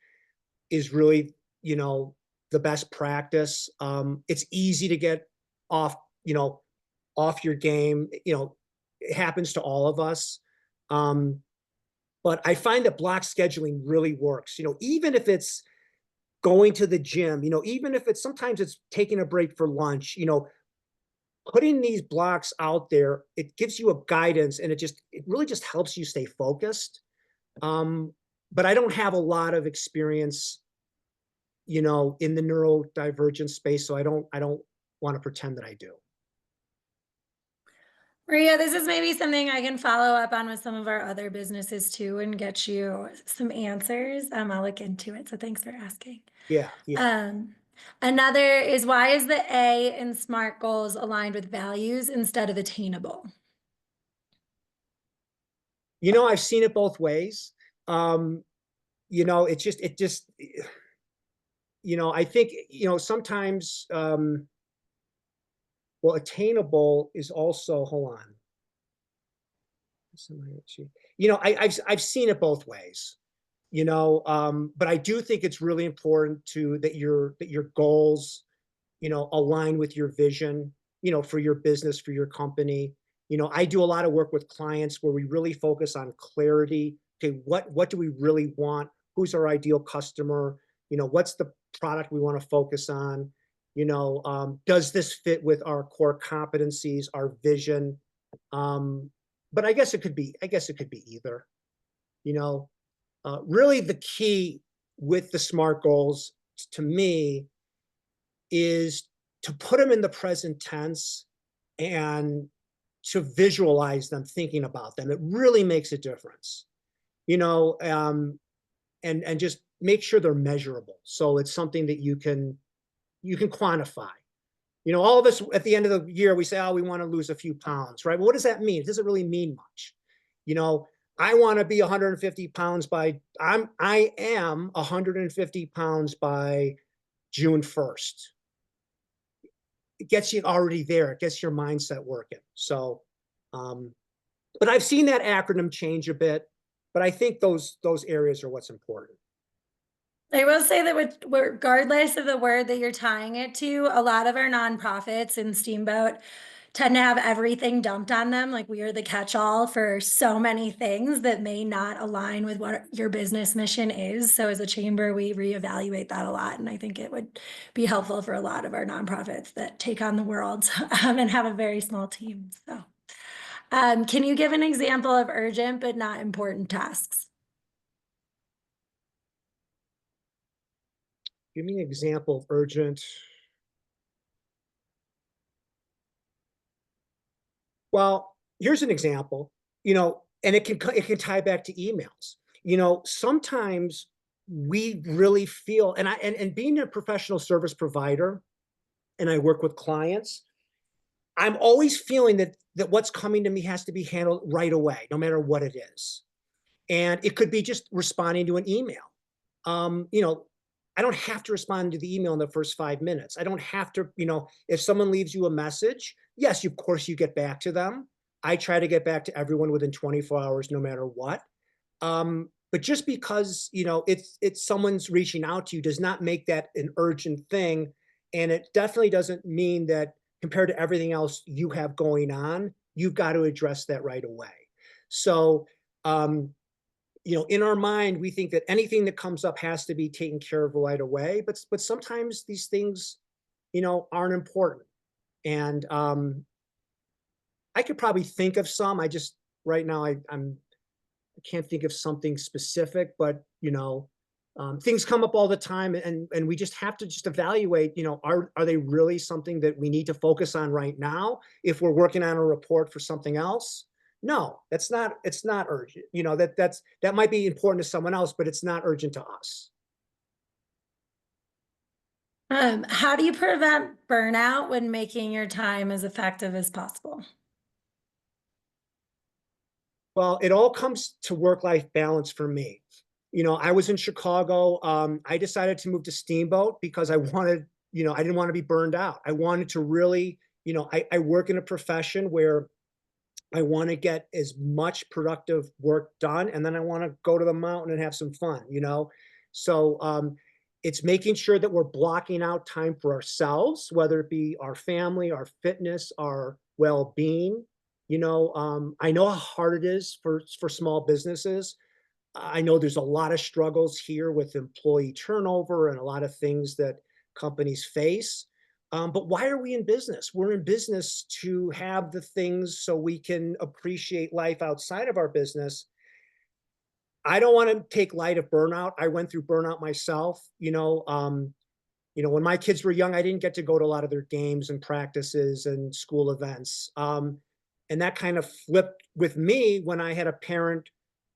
is really, you know, the best practice. It's easy to get off, you know, off your game. You know, it happens to all of us. Um, but I find that block scheduling really works. You know, even if it's going to the gym, you know, even if it's sometimes it's taking a break for lunch, you know, putting these blocks out there, it gives you a guidance and it really just helps you stay focused. Um, but I don't have a lot of experience, you know, in the neurodivergent space, so I don't want to pretend that I do. Maria, this is maybe something I can follow up on with some of our other businesses too and get you some answers. I'll look into it. So thanks for asking. Yeah, yeah. Um, Another is why is the A in SMART goals aligned with values instead of attainable? You know, I've seen it both ways. Um, you know, it just, you know, I think, you know, sometimes, well, attainable is also, hold on. You know, I've seen it both ways, you know, but I do think it's really important that your goals, you know, align with your vision, you know, for your business, for your company. You know, I do a lot of work with clients where we really focus on clarity. Okay, what do we really want? Who's our ideal customer? You know, what's the product we want to focus on? You know, does this fit with our core competencies, our vision? Um, but I guess it could be either. You know, really the key with the SMART goals to me is to put them in the present tense and to visualize them, thinking about them. It really makes a difference, you know, and just make sure they're measurable. So it's something that you can quantify. You know, all of us at the end of the year, we say, oh, we want to lose a few pounds, right? But what does that mean? It doesn't really mean much. You know, I want to be 150 pounds I am 150 pounds by June 1st. It gets you already there. It gets your mindset working. So, um, but I've seen that acronym change a bit, but I think those areas are what's important. I will say that regardless of the word that you're tying it to, a lot of our nonprofits in Steamboat tend to have everything dumped on them. Like we are the catch-all for so many things that may not align with what your business mission is. So as a chamber, we reevaluate that a lot. And I think it would be helpful for a lot of our nonprofits that take on the world and have a very small team. So can you give an example of urgent but not important tasks? Give me an example of urgent. Well, here's an example, you know, and it can tie back to emails. You know, sometimes we really feel, and being a professional service provider, and I work with clients, I'm always feeling that what's coming to me has to be handled right away, no matter what it is. And it could be just responding to an email. You know, I don't have to respond to the email in the first 5 minutes. I don't have to, you know, if someone leaves you a message, yes, of course you get back to them. I try to get back to everyone within 24 hours, no matter what. But just because, you know, it's someone's reaching out to you does not make that an urgent thing. And it definitely doesn't mean that compared to everything else you have going on, you've got to address that right away. So, um, you know, in our mind, we think that anything that comes up has to be taken care of right away. But sometimes these things, you know, aren't important. And I could probably think of some. I just right now I can't think of something specific, but you know, things come up all the time, and we just have to just evaluate. You know, are they really something that we need to focus on right now? If we're working on a report for something else, no, that's not. It's not urgent. You know that might be important to someone else, but it's not urgent to us. How do you prevent burnout when making your time as effective as possible? Well, it all comes to work-life balance for me. I was in Chicago. I decided to move to Steamboat because I wanted, I didn't want to be burned out. I wanted to really, I work in a profession where I want to get as much productive work done, and then I want to go to the mountain and have some fun. So it's making sure that we're blocking out time for ourselves, whether it be our family, our fitness, our well-being. I know how hard it is for small businesses. I know there's a lot of struggles here with employee turnover and a lot of things that companies face. But why are we in business? We're in business to have the things so we can appreciate life outside of our business. I don't want to take light of burnout. I went through burnout myself. When my kids were young, I didn't get to go to a lot of their games and practices and school events. And that kind of flipped with me when I had a parent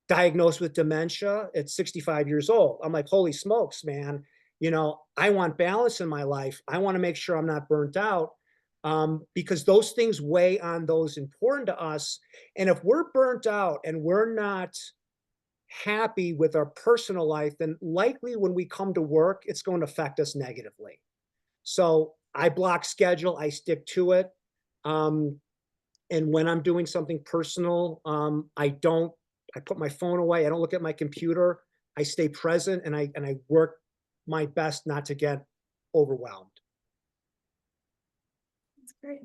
diagnosed with dementia at 65 years old. I'm like, holy smokes, man. I want balance in my life. I want to make sure I'm not burnt out, because those things weigh on those important to us. And if we're burnt out and we're not happy with our personal life, then likely when we come to work, it's going to affect us negatively. So I block schedule, I stick to it. And when I'm doing something personal, I put my phone away. I don't look at my computer. I stay present and I work my best not to get overwhelmed. That's great.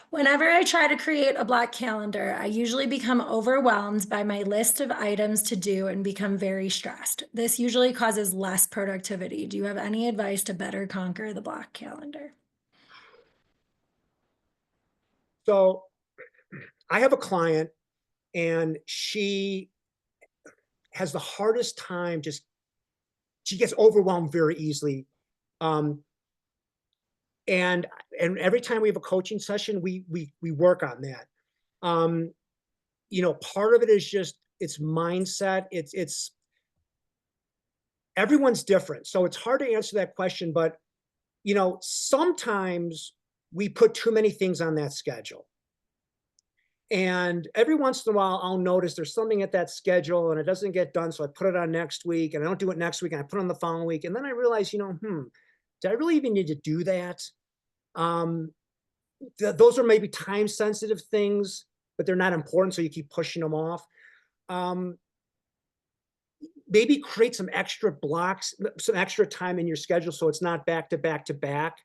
Whenever I try to create a block calendar, I usually become overwhelmed by my list of items to do and become very stressed. This usually causes less productivity. Do you have any advice to better conquer the block calendar? So I have a client and she has the hardest time, she gets overwhelmed very easily. Um, and every time we have a coaching session, we work on that. Um, Part of it is just it's mindset. It's everyone's different. So it's hard to answer that question, but sometimes we put too many things on that schedule. And every once in a while, I'll notice there's something at that schedule and it doesn't get done. So I put it on next week and I don't do it next week and I put it on the following week. And then I realize, did I really even need to do that? Those are maybe time sensitive things, but they're not important. So you keep pushing them off. Um, Maybe create some extra blocks, some extra time in your schedule so it's not back to back to back.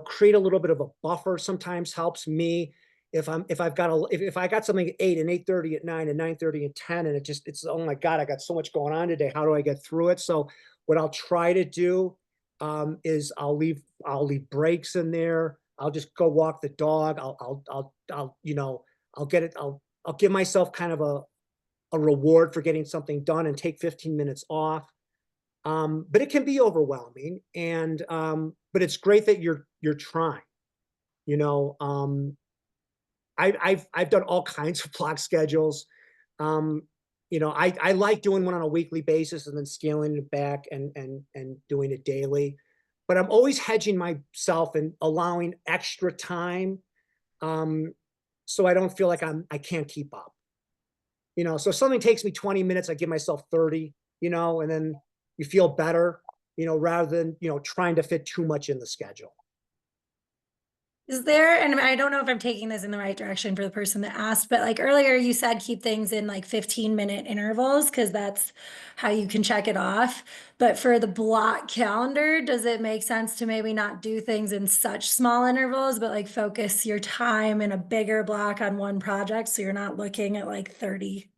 Create a little bit of a buffer sometimes helps me. If I got something at 8 and 8:30 at 9 and 9:30 and 10 and it's oh my God, I got so much going on today. How do I get through it? So what I'll try to do is I'll leave breaks in there. I'll just go walk the dog. I'll give myself kind of a reward for getting something done and take 15 minutes off. But it can be overwhelming, and but it's great that you're trying. You know, I've done all kinds of block schedules. I like doing one on a weekly basis and then scaling it back and doing it daily. But I'm always hedging myself and allowing extra time, so I don't feel like I can't keep up. So if something takes me 20 minutes, I give myself 30, and then you feel better, rather than, trying to fit too much in the schedule. Is there, and I don't know if I'm taking this in the right direction for the person that asked, but like earlier you said keep things in like 15-minute intervals because that's how you can check it off. But for the block calendar, does it make sense to maybe not do things in such small intervals, but like focus your time in a bigger block on one project so you're not looking at like 30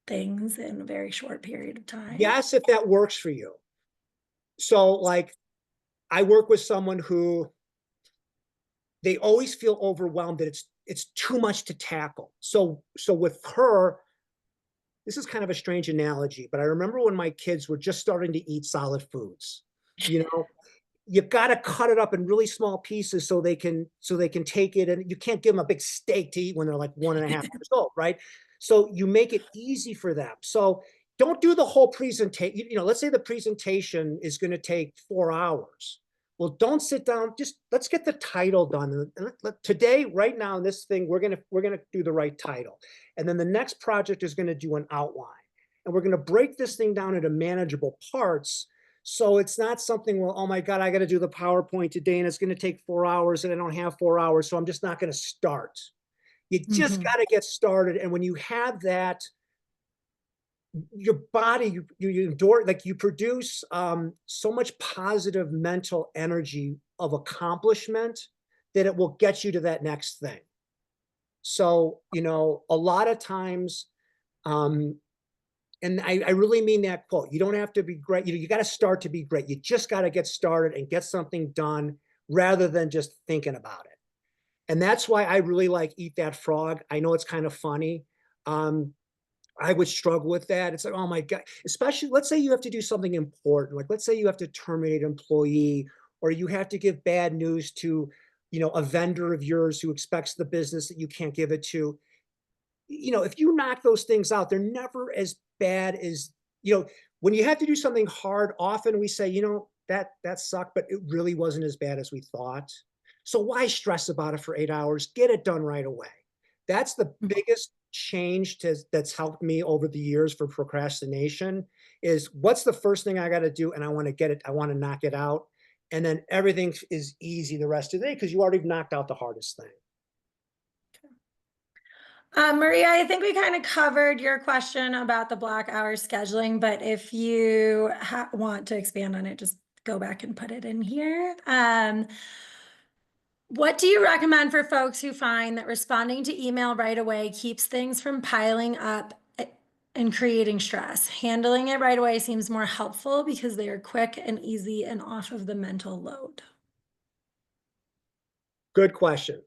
things in a very short period of time? Yes, if that works for you. So like I work with someone who they always feel overwhelmed that it's too much to tackle. So with her, this is kind of a strange analogy, but I remember when my kids were just starting to eat solid foods. You've got to cut it up in really small pieces so they can take it, and you can't give them a big steak to eat when they're like 1.5 years old, right? So you make it easy for them. So don't do the whole presentation. Let's say the presentation is going to take 4 hours. Well, don't sit down. Just let's get the title done. And today, right now, in this thing, we're gonna do the right title, and then the next project is gonna do an outline, and we're gonna break this thing down into manageable parts. So it's not something, well, oh my God, I got to do the PowerPoint today, and it's going to take 4 hours, and I don't have 4 hours, so I'm just not going to start. You just Mhm. got to get started, and when you have that, your body, you endure, like you produce so much positive mental energy of accomplishment that it will get you to that next thing. So, a lot of times, um, and I really mean that quote, you don't have to be great. You got to start to be great. You just got to get started and get something done rather than just thinking about it. And that's why I really like Eat That Frog. I know it's kind of funny. Um, I would struggle with that. It's like, oh my God, especially let's say you have to do something important. Like let's say you have to terminate an employee, or you have to give bad news to, a vendor of yours who expects the business that you can't give it to. If you knock those things out, they're never as bad as, when you have to do something hard, often we say, that sucked, but it really wasn't as bad as we thought. So why stress about it for 8 hours? Get it done right away. That's the biggest change that's helped me over the years for procrastination is what's the first thing I got to do? And I want to get it, I want to knock it out. And then everything is easy the rest of the day because you already knocked out the hardest thing. Maria, I think we kind of covered your question about the block hour scheduling, but if you want to expand on it, just go back and put it in here. What do you recommend for folks who find that responding to email right away keeps things from piling up and creating stress? Handling it right away seems more helpful because they are quick and easy and off of the mental load. Good question.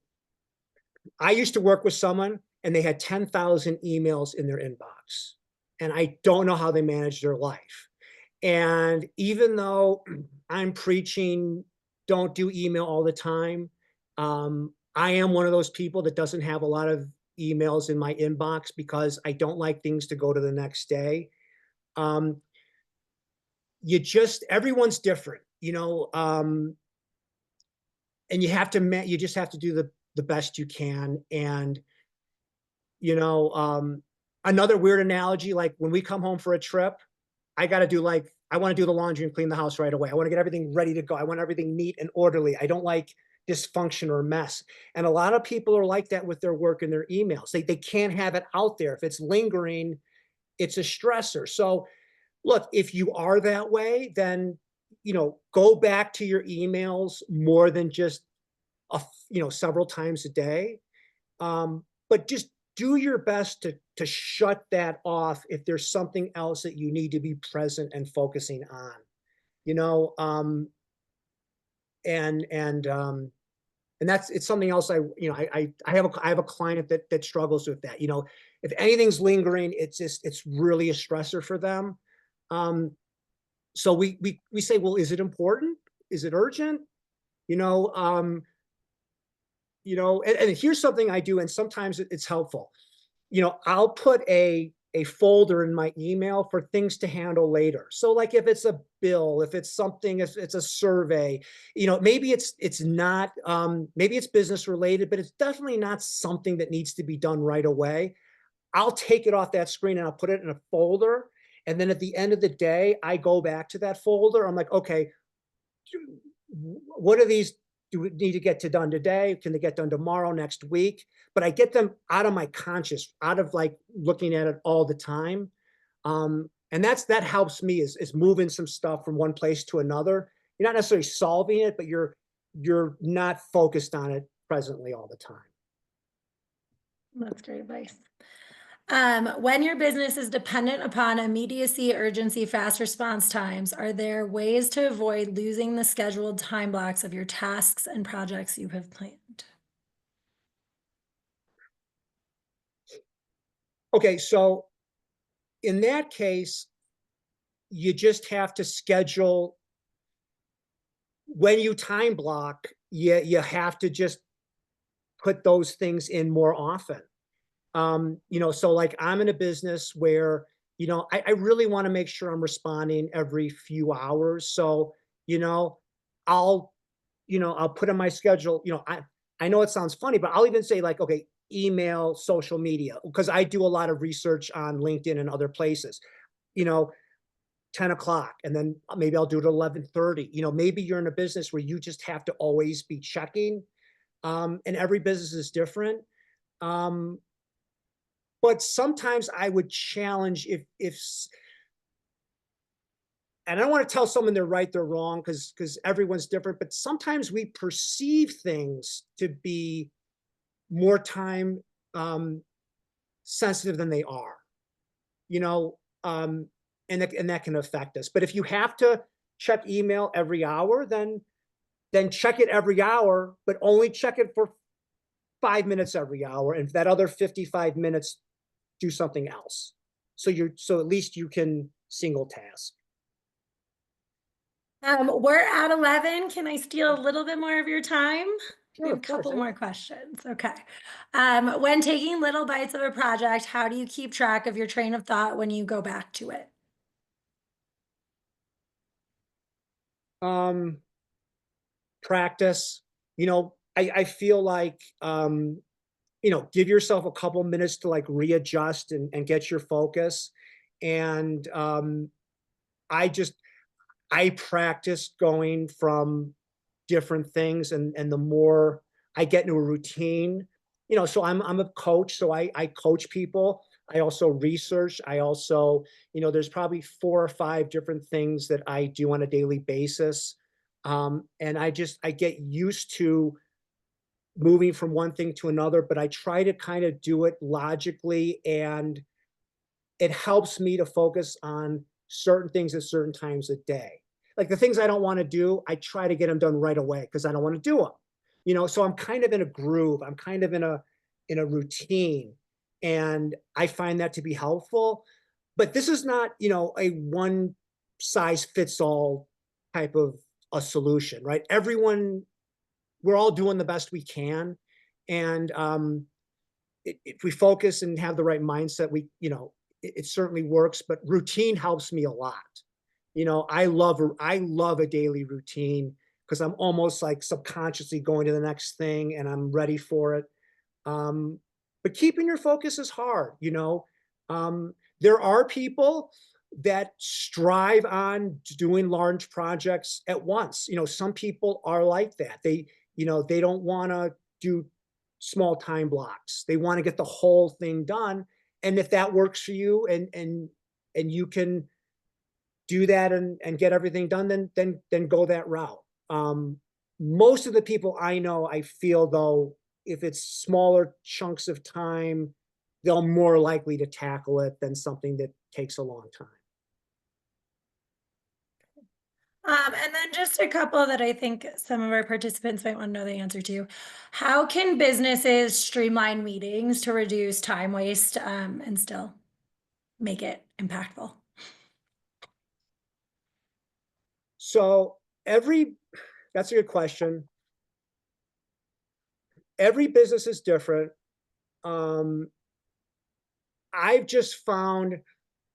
I used to work with someone and they had 10,000 emails in their inbox. And I don't know how they manage their life. And even though I'm preaching, don't do email all the time, I am one of those people that doesn't have a lot of emails in my inbox because I don't like things to go to the next day. Um, everyone's different, and you just have to do the best you can. And you know, another weird analogy, like when we come home for a trip, I want to do the laundry and clean the house right away. I want to get everything ready to go. I want everything neat and orderly. I don't like dysfunction or mess. And a lot of people are like that with their work and their emails. They can't have it out there. If it's lingering, it's a stressor. So look, if you are that way, then, go back to your emails more than just, several times a day. But just do your best to shut that off if there's something else that you need to be present and focusing on, you know, and and um, and it's something else. I have a client that struggles with that. If anything's lingering, it's really a stressor for them. Um, so we say, well, is it important? Is it urgent? You know, um, and here's something I do, and sometimes it's helpful. I'll put a folder in my email for things to handle later. So like if it's a bill, if it's something, if it's a survey, maybe it's not, maybe it's business related, but it's definitely not something that needs to be done right away. I'll take it off that screen and I'll put it in a folder. And then at the end of the day, I go back to that folder. I'm like, okay, what are these do we need to get done today? Can they get done tomorrow, next week? But I get them out of my conscious, out of like looking at it all the time. And that helps me is moving some stuff from one place to another. You're not necessarily solving it, but you're not focused on it presently all the time. That's great advice. When your business is dependent upon immediacy, urgency, fast response times, are there ways to avoid losing the scheduled time blocks of your tasks and projects you have planned? Okay, so in that case, you just have to schedule when you time block, you have to just put those things in more often. So like I'm in a business where, I really want to make sure I'm responding every few hours. So, I'll I'll put in my schedule, I know it sounds funny, but I'll even say like, okay, email, social media, because I do a lot of research on LinkedIn and other places, you know, 10 o'clock, and then maybe I'll do it at 11:30. Maybe you're in a business where you just have to always be checking, and every business is different. Um, but sometimes I would challenge and I don't want to tell someone they're right, they're wrong, because everyone's different, but sometimes we perceive things to be more time um, sensitive than they are, you know, um, and that can affect us. But if you have to check email every hour, then check it every hour, but only check it for 5 minutes every hour, and that other 55 minutes do something else. So at least you can single task. We're at 11. Can I steal a little bit more of your time? We Sure, have a of course. couple more questions. Okay. When taking little bites of a project, how do you keep track of your train of thought when you go back to it? Um, Practice. I feel like give yourself a couple minutes to like readjust and get your focus. And I just I practice going from different things, and the more I get into a routine, so I'm a coach, so I coach people. I also research. I also, there's probably 4 or 5 different things that I do on a daily basis. And I get used to moving from one thing to another, but I try to kind of do it logically, and it helps me to focus on certain things at certain times a day. Like the things I don't want to do, I try to get them done right away because I don't want to do them. So I'm kind of in a groove. I'm kind of in a routine, and I find that to be helpful. But this is not, a one size fits all type of a solution, right? We're all doing the best we can, and if we focus and have the right mindset, it certainly works. But routine helps me a lot. I love a daily routine because I'm almost like subconsciously going to the next thing and I'm ready for it. Um, but keeping your focus is hard. There are people that strive on doing large projects at once. Some people are like that. They don't want to do small time blocks. They want to get the whole thing done. And if that works for you, and you can do that and get everything done, then go that route. Most of the people I know, I feel though, if it's smaller chunks of time, they're more likely to tackle it than something that takes a long time. And then just a couple that I think some of our participants might want to know the answer to. How can businesses streamline meetings to reduce time waste and still make it impactful? So that's a good question. Every business is different. Um, I've just found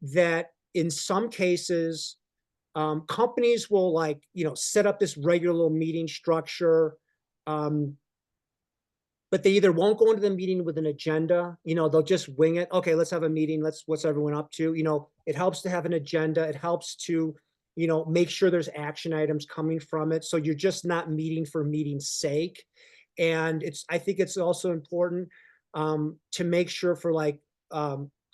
that in some cases, companies will set up this regular little meeting structure, um, but they either won't go into the meeting with an agenda. They'll just wing it. Okay, let's have a meeting. What's everyone up to? It helps to have an agenda. It helps to make sure there's action items coming from it, so you're just not meeting for meeting's sake. And I think it's also important to make sure for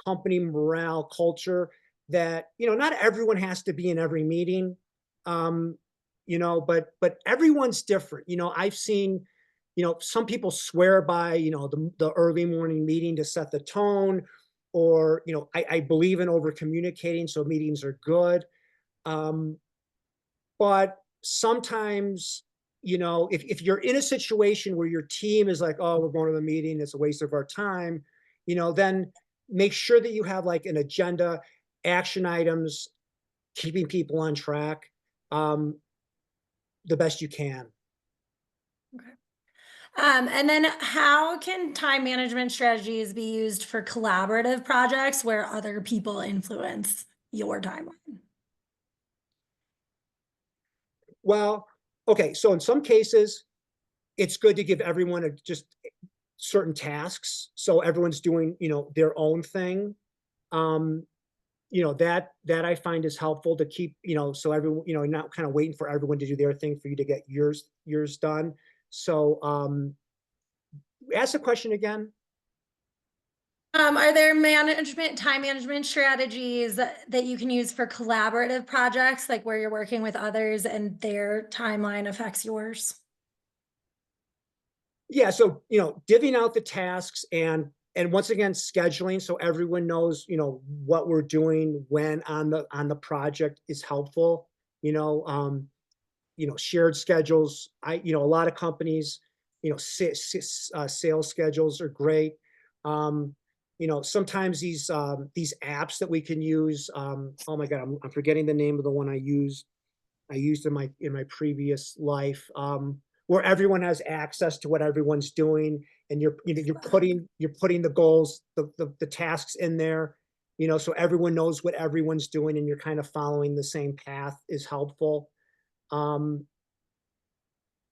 company morale culture that not everyone has to be in every meeting. um but everyone's different. I've seen some people swear by the early morning meeting to set the tone, or I believe in over communicating, so meetings are good. um but sometimes, if you're in a situation where your team is like, oh, we're going to the meeting, it's a waste of our time, then make sure that you have like an agenda, action items, keeping people on track um, the best you can. Okay. And then how can time management strategies be used for collaborative projects where other people influence your timeline? Well, Okay, so in some cases, it's good to give everyone just certain tasks, so everyone's doing, their own thing. Um, that I find is helpful to keep, so everyone, not kind of waiting for everyone to do their thing for you to get yours done. So, ask the question again. Are there time management strategies that you can use for collaborative projects, like where you're working with others and their timeline affects yours? Yeah, so, divvying out the tasks and once again, scheduling so everyone knows, what we're doing when on the project is helpful. You know, um, shared schedules. A lot of companies, sales schedules are great. Um, sometimes these apps that we can use. Oh my God, I'm forgetting the name of the one I used in my previous life, where everyone has access to what everyone's doing, and you're putting the goals, the tasks in there, so everyone knows what everyone's doing, and you're kind of following the same path is helpful. Um,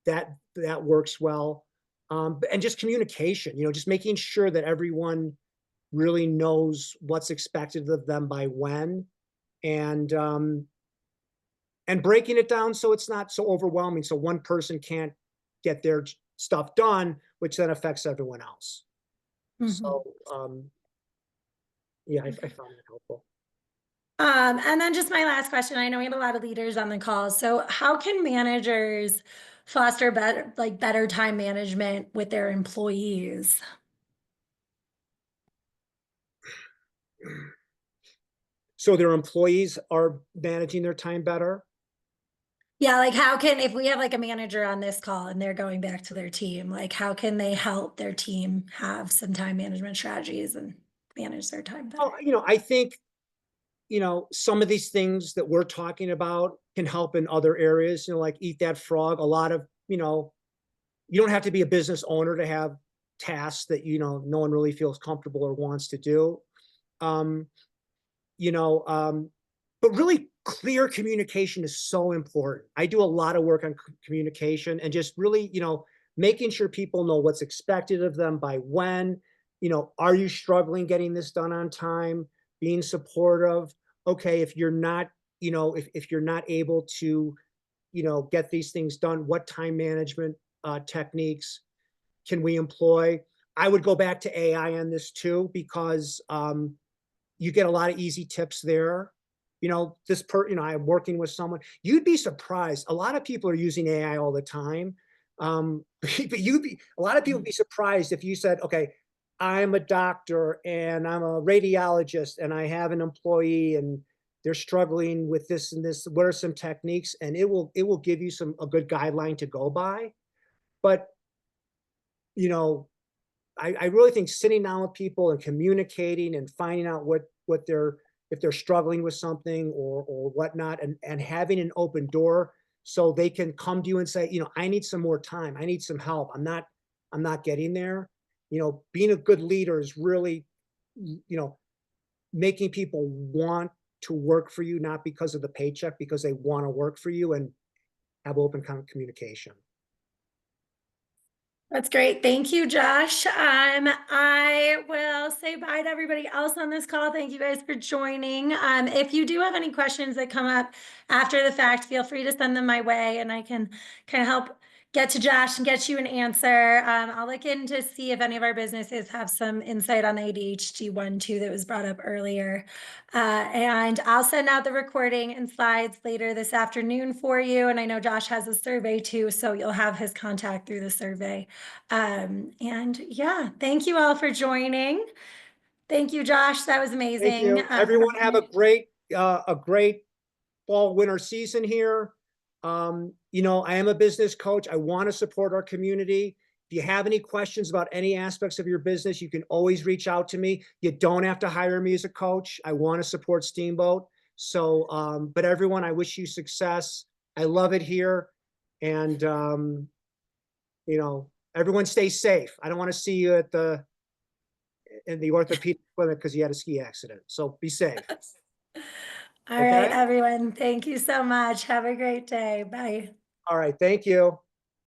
that works well. And just communication, just making sure that everyone really knows what's expected of them by when, and breaking it down so it's not so overwhelming, so one person can't get their stuff done, which then affects everyone else. Mhm. So, yeah, I found that helpful. And then just my last question. I know we have a lot of leaders on the call. So how can managers foster better time management with their employees? So their employees are managing their time better. Yeah, like how can, if we have like a manager on this call and they're going back to their team, like how can they help their team have some time management strategies and manage their time better? Oh, I think, some of these things that we're talking about can help in other areas, like Eat That Frog. A lot of, you don't have to be a business owner to have tasks that, no one really feels comfortable or wants to do. Um, you know, um, but really clear communication is so important. I do a lot of work on communication and just really, making sure people know what's expected of them by when, are you struggling getting this done on time, being supportive. Okay, if you're not, if you're not able to, get these things done, what time management techniques can we employ? I would go back to AI on this too, because you get a lot of easy tips there. I'm working with someone. You'd be surprised. A lot of people are using AI all the time. But a lot of people would be surprised if you said, okay, I'm a doctor and I'm a radiologist and I have an employee and they're struggling with this and this. What are some techniques? And it will give you a good guideline to go by. But you know, I really think sitting down with people and communicating and finding out what they're, if they're struggling with something or whatnot, and having an open door so they can come to you and say, I need some more time. I need some help. I'm not getting there. Being a good leader is really, making people want to work for you, not because of the paycheck, because they want to work for you, and have open communication. That's great. Thank you, Josh. I will say bye to everybody else on this call. Thank you guys for joining. If you do have any questions that come up after the fact, feel free to send them my way and I can kind of help get to Josh and get you an answer. I'll look in to see if any of our businesses have some insight on the ADHD one too that was brought up earlier. And I'll send out the recording and slides later this afternoon for you. And I know Josh has a survey too, so you'll have his contact through the survey. And yeah, thank you all for joining. Thank you, Josh. That was Thank amazing. you. Everyone have a great fall winter season here. I am a business coach. I want to support our community. If you have any questions about any aspects of your business, you can always reach out to me. You don't have to hire me as a coach. I want to support Steamboat. So, but everyone, I wish you success. I love it here. And, everyone stay safe. I don't want to see you in the orthopedic clinic because you had a ski accident. So be safe. All right, Okay? everyone. Thank you so much. Have a great day. Bye. All right, thank you.